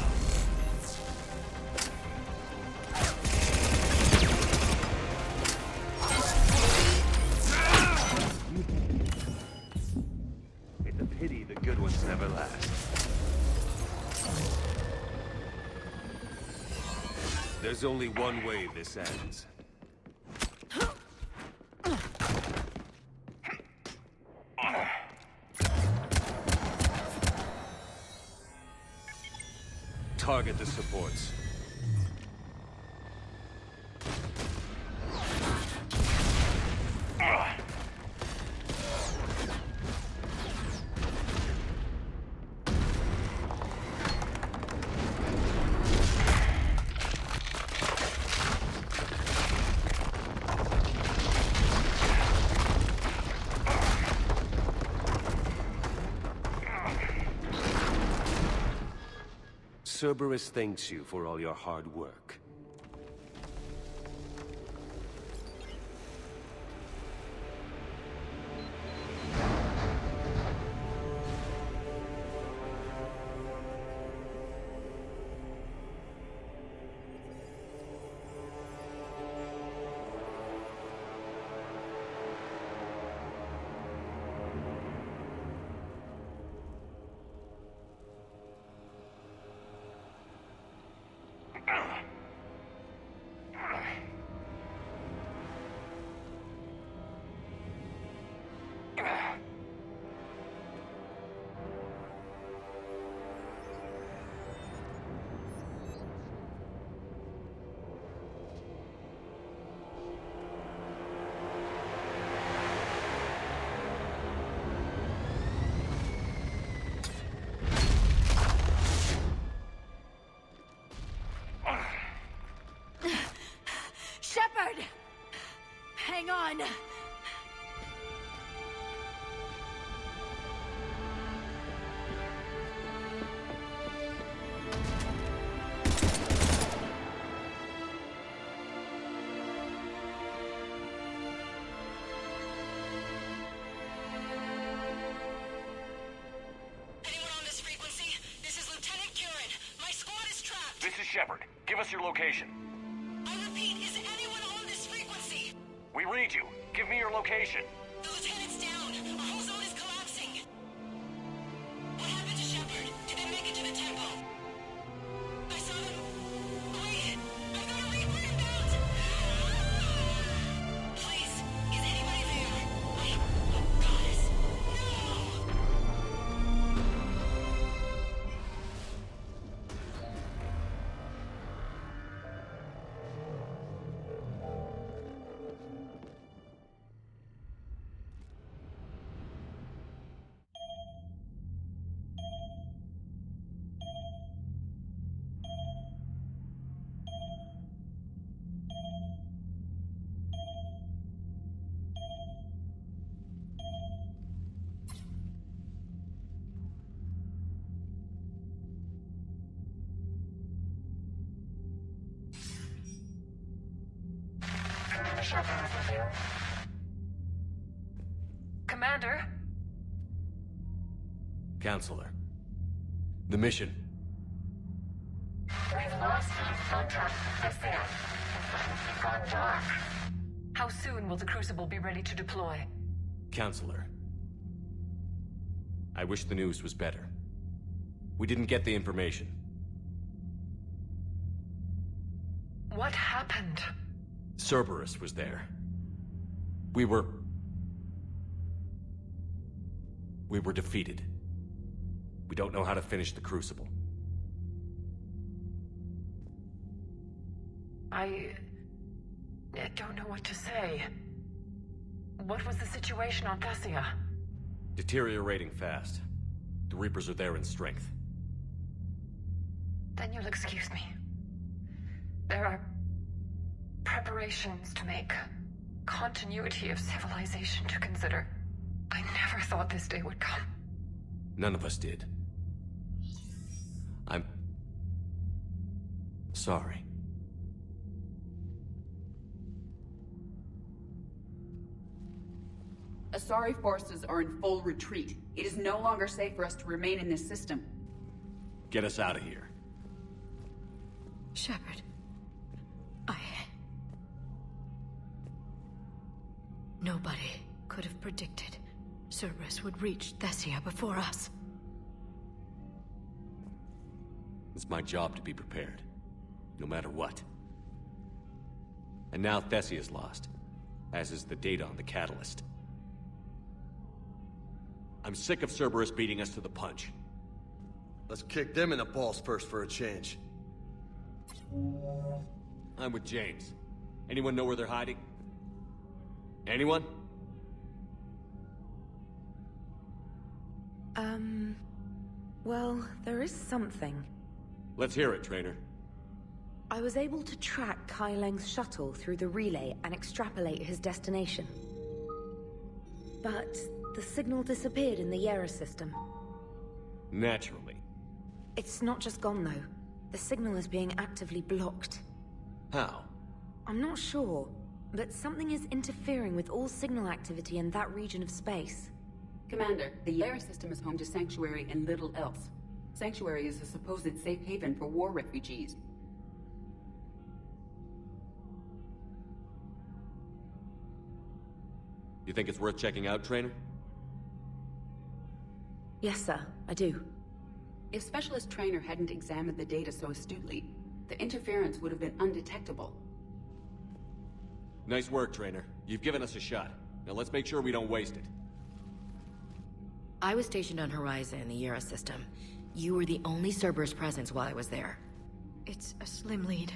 S12: It's a pity the good ones never last. There's only one way this ends. Target the supports. Cerberus thanks you for all your hard work.
S20: Shepard! Hang on!
S5: This is Shepard. Give us your location.
S20: I repeat, is anyone on this frequency?
S5: We read you. Give me your location.
S20: The lieutenant's down. Our whole zone is collapsing. What happened to Shepard? Did they make it to the temple? I saw them. Wait! I've got a Reaper inbound! Please, is anybody there? Oh, goddess. No!
S15: Commander?
S4: Counselor. The mission.
S2: We've lost contact with Thessia. It's gone dark.
S15: How soon will the Crucible be ready to deploy?
S4: Counselor. I wish the news was better. We didn't get the information.
S15: What happened?
S4: Cerberus was there. We were defeated. We don't know how to finish the Crucible.
S15: I don't know what to say. What was the situation on Thessia?
S4: Deteriorating fast. The Reapers are there in strength.
S15: Then you'll excuse me. There are preparations to make. Continuity of civilization to consider. I never thought this day would come.
S4: None of us did. I'm sorry.
S7: Asari forces are in full retreat. It is no longer safe for us to remain in this system.
S4: Get us out of here.
S17: Shepard. Nobody could have predicted Cerberus would reach Thessia before us.
S4: It's my job to be prepared, no matter what. And now Thessia's lost, as is the data on the Catalyst. I'm sick of Cerberus beating us to the punch.
S8: Let's kick them in the balls first for a change.
S4: I'm with James. Anyone know where they're hiding? Anyone?
S3: Well, there is something.
S4: Let's hear it, Trainer.
S3: I was able to track Kai Leng's shuttle through the relay and extrapolate his destination. But the signal disappeared in the Yera system.
S4: Naturally.
S3: It's not just gone, though. The signal is being actively blocked.
S4: How?
S3: I'm not sure, but something is interfering with all signal activity in that region of space.
S7: Commander, the Yera system is home to Sanctuary and little else. Sanctuary is a supposed safe haven for war refugees.
S4: You think it's worth checking out, Trainer?
S3: Yes, sir, I do.
S7: If Specialist Trainer hadn't examined the data so astutely, the interference would have been undetectable.
S4: Nice work, Trainer. You've given us a shot. Now let's make sure we don't waste it.
S11: I was stationed on Horizon in the Yera system. You were the only Cerberus presence while I was there.
S17: It's a slim lead.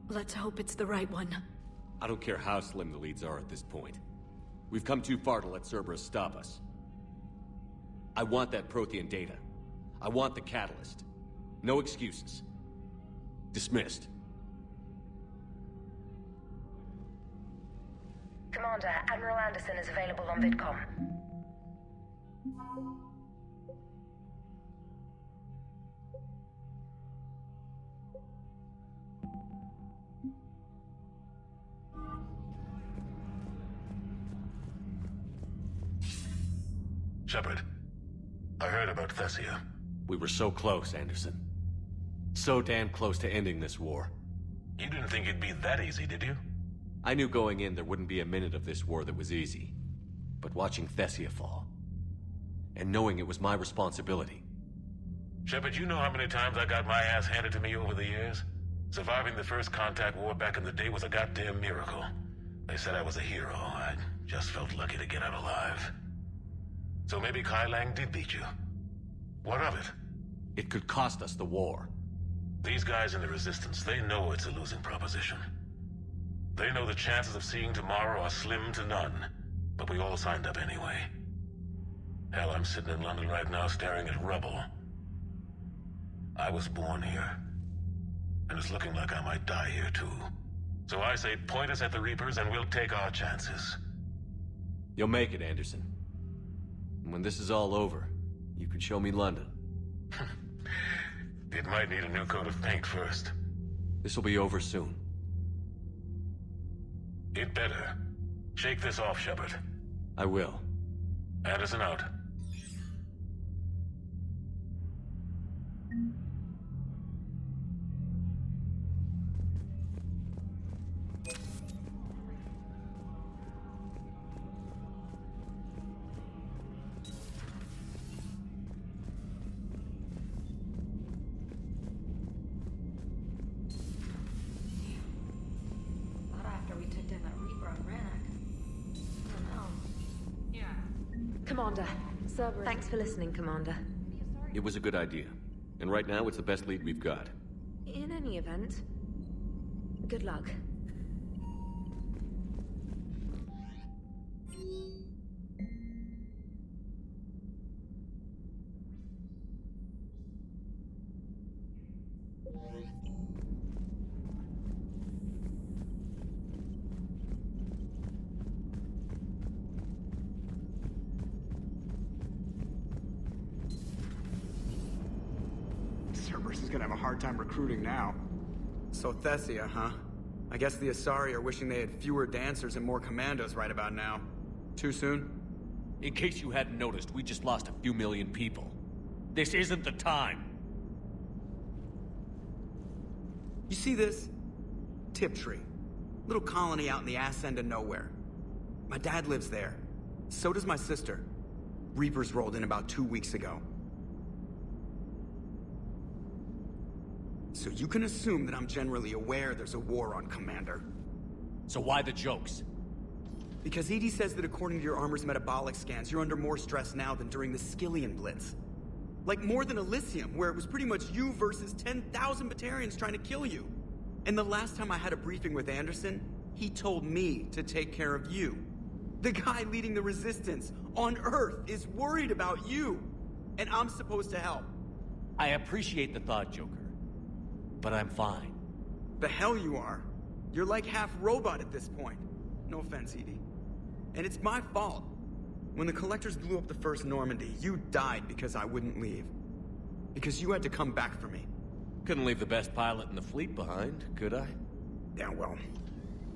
S17: Let's hope it's the right one.
S4: I don't care how slim the leads are at this point. We've come too far to let Cerberus stop us. I want that Prothean data. I want the Catalyst. No excuses. Dismissed.
S2: Commander, Admiral Anderson is available on VidCom.
S10: Shepard, I heard about Thessia.
S4: We were so close, Anderson. So damn close to ending this war.
S10: You didn't think it'd be that easy, did you?
S4: I knew going in there wouldn't be a minute of this war that was easy. But watching Thessia fall, and knowing it was my responsibility.
S10: Shepard, you know how many times I got my ass handed to me over the years? Surviving the first contact war back in the day was a goddamn miracle. They said I was a hero. I just felt lucky to get out alive. So maybe Kai Lang did beat you. What of it?
S4: It could cost us the war.
S10: These guys in the Resistance, they know it's a losing proposition. They know the chances of seeing tomorrow are slim to none. But we all signed up anyway. Hell, I'm sitting in London right now staring at rubble. I was born here. And it's looking like I might die here too. So I say point us at the Reapers and we'll take our chances.
S4: You'll make it, Anderson. And when this is all over, you can show me London.
S10: It might need a new coat of paint first.
S4: This will be over soon.
S10: It better. Shake this off, Shepard.
S4: I will.
S10: Anderson out.
S3: After we took down that Reaper on Rannoch. I don't know. Yeah. Commander. Cerberus. Thanks for listening, Commander.
S4: It was a good idea. And right now, it's the best lead we've got.
S3: In any event, good luck.
S6: Cerberus is gonna have a hard time recruiting now. So Thessia, huh? I guess the Asari are wishing they had fewer dancers and more commandos right about now. Too soon?
S4: In case you hadn't noticed, we just lost a few million people. This isn't the time.
S6: You see this? Tiptree. Little colony out in the ass end of nowhere. My dad lives there. So does my sister. Reapers rolled in about 2 weeks ago. So you can assume that I'm generally aware there's a war on, Commander.
S4: So why the jokes?
S6: Because EDI says that according to your armor's metabolic scans, you're under more stress now than during the Skillian Blitz. Like more than Elysium, where it was pretty much you versus 10,000 Batarians trying to kill you. And the last time I had a briefing with Anderson, he told me to take care of you. The guy leading the Resistance on Earth is worried about you. And I'm supposed to help.
S4: I appreciate the thought, Joker. But I'm fine.
S6: The hell you are. You're like half robot at this point. No offense, EDI. And it's my fault. When the Collectors blew up the first Normandy, you died because I wouldn't leave. Because you had to come back for me.
S4: Couldn't leave the best pilot in the fleet behind, could I?
S6: Yeah, well,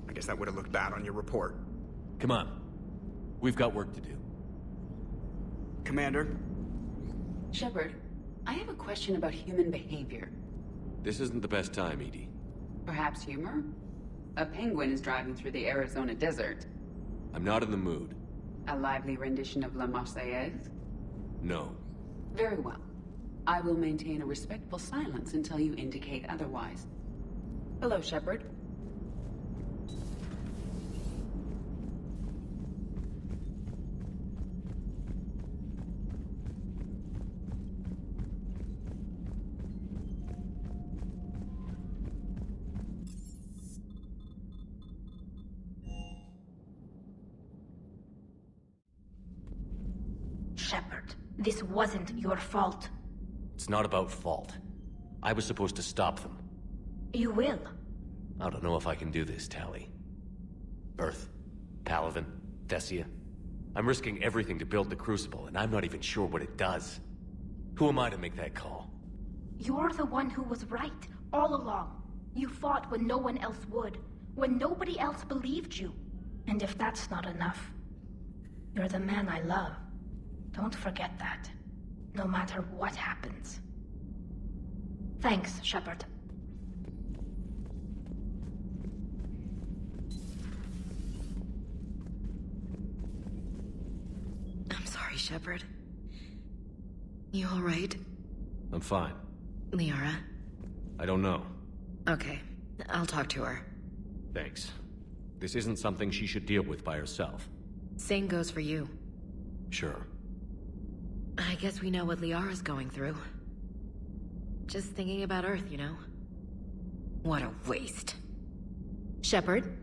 S6: I guess that would have looked bad on your report.
S4: Come on. We've got work to do.
S6: Commander?
S7: Shepard, I have a question about human behavior.
S4: This isn't the best time, EDI.
S7: Perhaps humor? A penguin is driving through the Arizona desert.
S4: I'm not in the mood.
S7: A lively rendition of La Marseillaise?
S4: No.
S7: Very well. I will maintain a respectful silence until you indicate otherwise. Hello, Shepard.
S2: Shepard, this wasn't your fault.
S4: It's not about fault. I was supposed to stop them.
S2: You will.
S4: I don't know if I can do this, Tali. Earth, Paladin, Thessia. I'm risking everything to build the Crucible, and I'm not even sure what it does. Who am I to make that call?
S2: You're the one who was right, all along. You fought when no one else would, when nobody else believed you. And if that's not enough, you're the man I love. Don't forget that, no matter what happens. Thanks, Shepard.
S11: I'm sorry, Shepard. You all right?
S4: I'm fine.
S11: Liara?
S4: I don't know.
S11: Okay, I'll talk to her.
S4: Thanks. This isn't something she should deal with by herself.
S11: Same goes for you.
S4: Sure.
S11: I guess we know what Liara's going through. Just thinking about Earth, you know? What a waste. Shepard?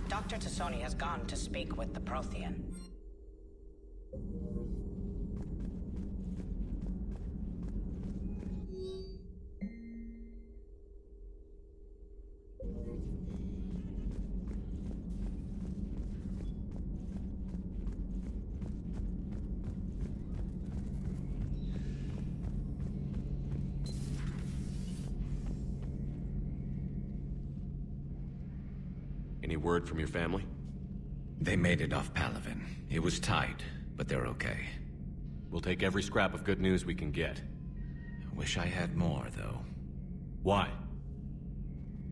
S1: Dr. Tassoni has gone to speak with the Prothean.
S4: Any word from your family?
S9: They made it off Palaven. It was tight, but they're okay.
S4: We'll take every scrap of good news we can get.
S9: Wish I had more, though.
S4: Why?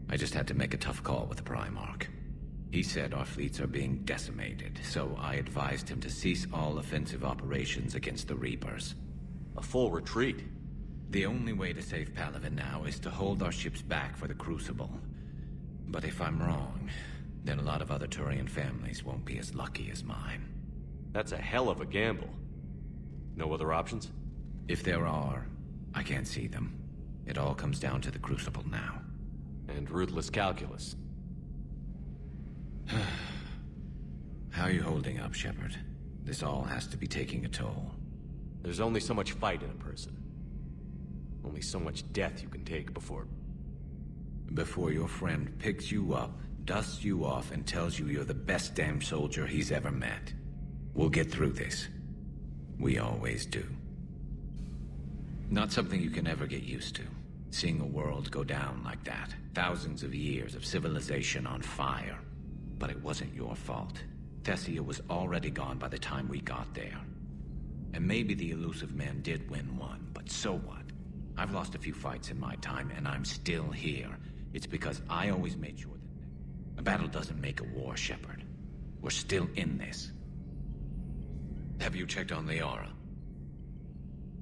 S9: I just had to make a tough call with the Primarch. He said our fleets are being decimated, so I advised him to cease all offensive operations against the Reapers.
S4: A full retreat?
S9: The only way to save Palaven now is to hold our ships back for the Crucible. But if I'm wrong, then a lot of other Turian families won't be as lucky as mine.
S4: That's a hell of a gamble. No other options?
S9: If there are, I can't see them. It all comes down to the Crucible now.
S4: And ruthless calculus.
S9: How are you holding up, Shepard? This all has to be taking a toll.
S4: There's only so much fight in a person. Only so much death you can take before...
S9: Before your friend picks you up, dusts you off, and tells you you're the best damn soldier he's ever met. We'll get through this. We always do. Not something you can ever get used to. Seeing a world go down like that. Thousands of years of civilization on fire. But it wasn't your fault. Thessia was already gone by the time we got there. And maybe the Illusive Man did win one, but so what? I've lost a few fights in my time, and I'm still here. It's because I always made sure that... A battle doesn't make a war, Shepard. We're still in this. Have you checked on Liara?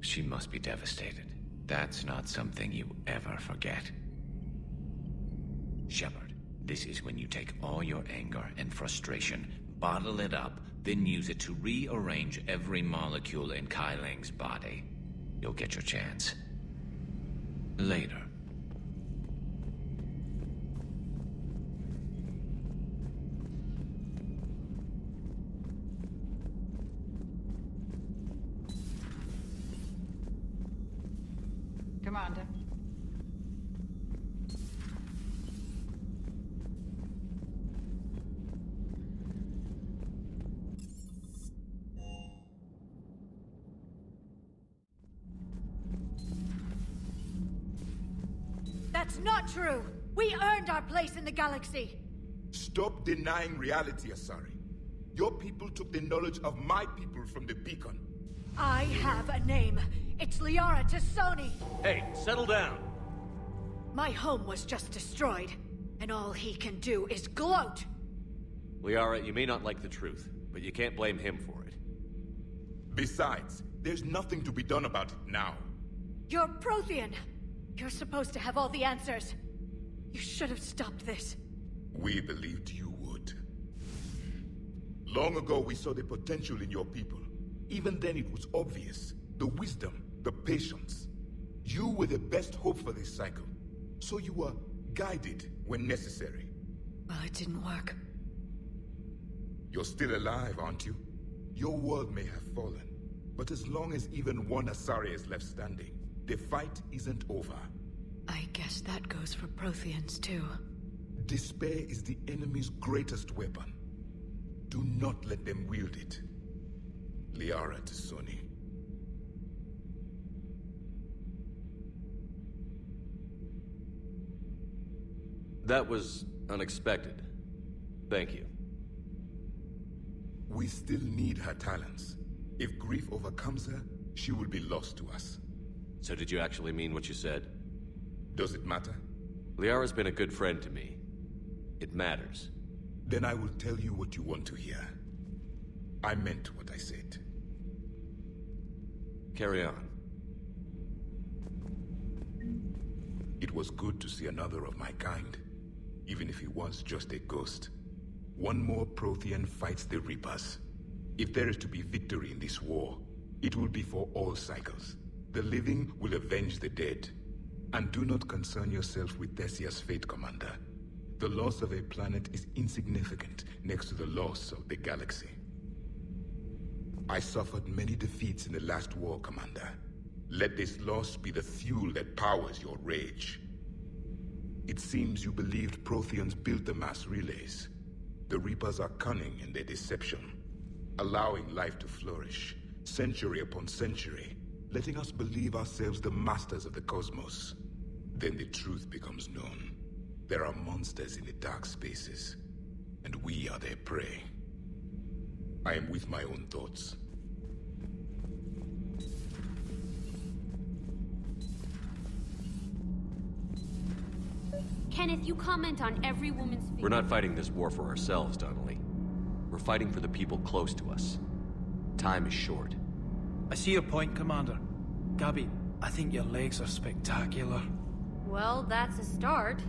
S9: She must be devastated. That's not something you ever forget. Shepard, this is when you take all your anger and frustration, bottle it up, then use it to rearrange every molecule in Kai Ling's body. You'll get your chance. Later.
S13: Commander.
S20: That's not true! We earned our place in the galaxy!
S18: Stop denying reality, Asari. Your people took the knowledge of my people from the beacon.
S20: I have a name. It's Liara T'Soni.
S4: Hey, settle down.
S20: My home was just destroyed, and all he can do is gloat.
S4: Liara, you may not like the truth, but you can't blame him for it.
S18: Besides, there's nothing to be done about it now.
S20: You're Prothean. You're supposed to have all the answers. You should have stopped this.
S18: We believed you would. Long ago, we saw the potential in your people. Even then, it was obvious. The wisdom, the patience. You were the best hope for this cycle. So you were guided when necessary.
S20: Well, it didn't work.
S18: You're still alive, aren't you? Your world may have fallen, but as long as even one Asari is left standing, the fight isn't over.
S20: I guess that goes for Protheans, too.
S18: Despair is the enemy's greatest weapon. Do not let them wield it. Liara T'Soni.
S4: That was unexpected. Thank you.
S18: We still need her talents. If grief overcomes her, she will be lost to us.
S4: So did you actually mean what you said?
S18: Does it matter?
S4: Liara's been a good friend to me. It matters.
S18: Then I will tell you what you want to hear. I meant what I said.
S4: Carry on.
S18: It was good to see another of my kind, even if he was just a ghost. One more Prothean fights the Reapers. If there is to be victory in this war, it will be for all cycles. The living will avenge the dead. And do not concern yourself with Thessia's fate, Commander. The loss of a planet is insignificant next to the loss of the galaxy. I suffered many defeats in the last war, Commander. Let this loss be the fuel that powers your rage. It seems you believed Protheans built the mass relays. The Reapers are cunning in their deception, allowing life to flourish, century upon century, letting us believe ourselves the masters of the cosmos. Then the truth becomes known. There are monsters in the dark spaces. and we are their prey. I am with my own thoughts.
S13: Kenneth, you comment on every woman's...
S4: We're not fighting this war for ourselves, Donnelly. We're fighting for the people close to us. Time is short.
S12: I see your point, Commander. Gabby, I think your legs are spectacular.
S20: Well, that's a start.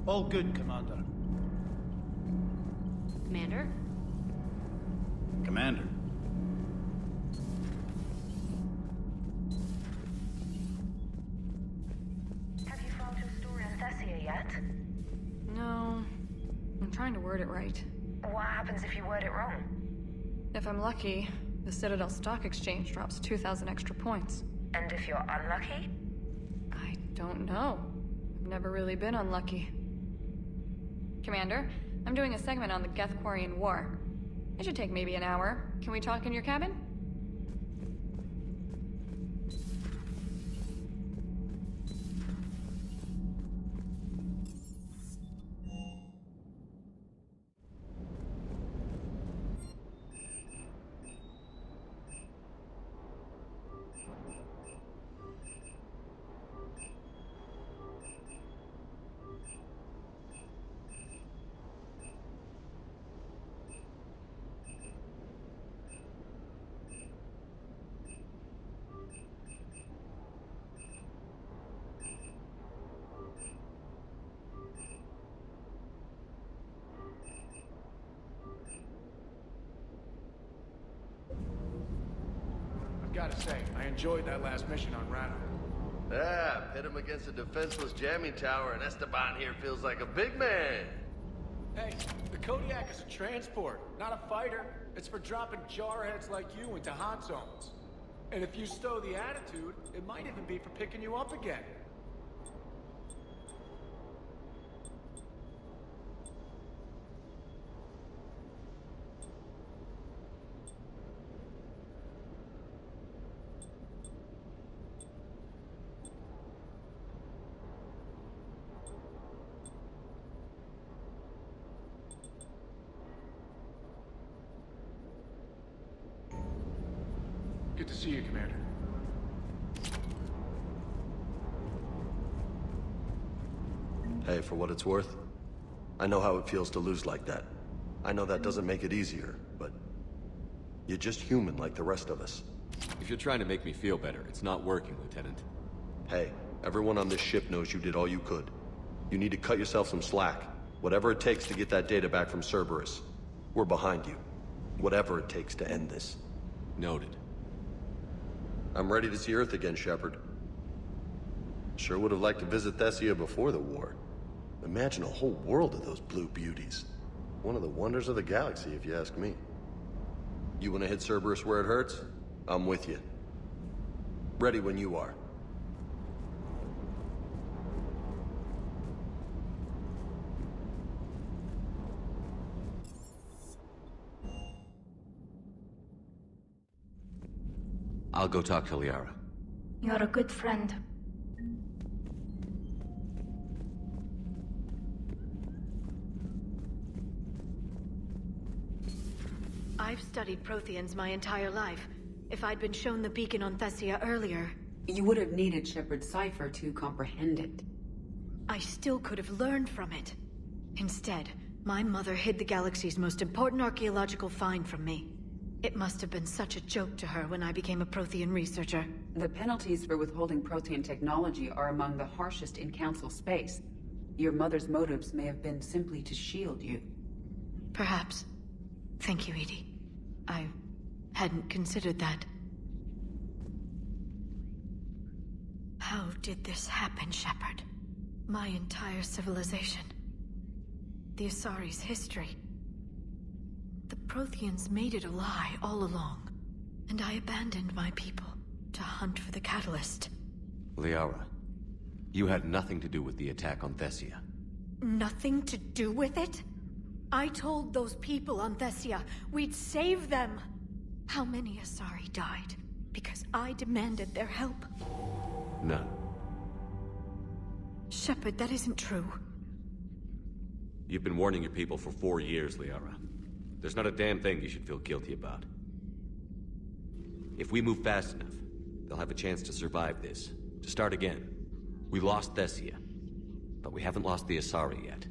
S12: All good, Commander.
S20: Commander?
S14: Commander.
S2: Have you found your story on Thessia yet?
S21: No. I'm trying to word it right.
S2: What happens if you word it wrong?
S21: If I'm lucky, the Citadel Stock Exchange drops 2,000 extra points.
S2: And if you're unlucky?
S21: I don't know. I've never really been unlucky. Commander, I'm doing a segment on the Geth-Quarian War. It should take maybe an hour. Can we talk in your cabin?
S12: Gotta say, I enjoyed that last mission on Rado.
S8: Yeah, pit him against a defenseless jamming tower, and Esteban here feels like a big man.
S12: Hey, the Kodiak is a transport, not a fighter. It's for dropping jarheads like you into hot zones. And if you stow the attitude, it might even be for picking you up again. Good to see you, Commander.
S8: Hey, for what it's worth, I know how it feels to lose like that. I know that doesn't make it easier, but you're just human like the rest of us.
S4: If you're trying to make me feel better, it's not working, Lieutenant.
S8: Hey, everyone on this ship knows you did all you could. You need to cut yourself some slack. Whatever it takes to get that data back from Cerberus. We're behind you. Whatever it takes to end this.
S4: Noted.
S8: I'm ready to see Earth again, Shepard. Sure would have liked to visit Thessia before the war. Imagine a whole world of those blue beauties. One of the wonders of the galaxy, if you ask me. You want to hit Cerberus where it hurts? I'm with you. Ready when you are.
S4: I'll go talk to Liara.
S2: You're a good friend.
S17: I've studied Protheans my entire life. If I'd been shown the beacon on Thessia earlier...
S7: You would have needed Shepard's cipher to comprehend it.
S17: I still could have learned from it. Instead, my mother hid the galaxy's most important archaeological find from me. It must have been such a joke to her when I became a Prothean researcher.
S7: The penalties for withholding Prothean technology are among the harshest in Council space. Your mother's motives may have been simply to shield you.
S17: Perhaps. Thank you, EDI. I hadn't considered that. How did this happen, Shepard? My entire civilization. The Asari's history. The Protheans made it a lie all along, and I abandoned my people to hunt for the catalyst.
S4: Liara, you had nothing to do with the attack on Thessia.
S17: Nothing to do with it? I told those people on Thessia we'd save them. How many Asari died because I demanded their help?
S4: None.
S17: Shepard, that isn't true.
S4: You've been warning your people for 4 years, Liara. There's not a damn thing you should feel guilty about. If we move fast enough, they'll have a chance to survive this, to start again. We lost Thessia, but we haven't lost the Asari yet.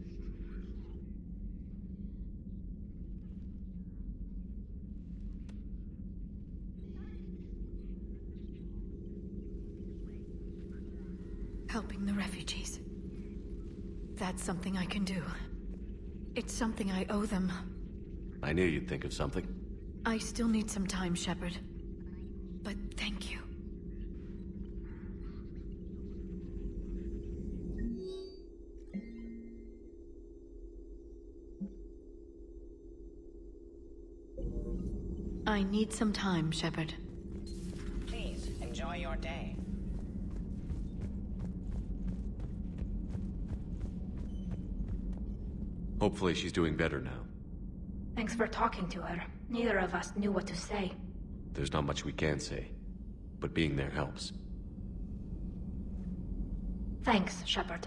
S17: Helping the refugees. That's something I can do. It's something I owe them.
S4: I knew you'd think of something.
S17: I still need some time, Shepard. But thank you. I need some time, Shepard.
S1: Please, enjoy your day.
S4: Hopefully she's doing better now.
S2: Thanks for talking to her. Neither of us knew what to say.
S4: There's not much we can say, but being there helps.
S2: Thanks, Shepard.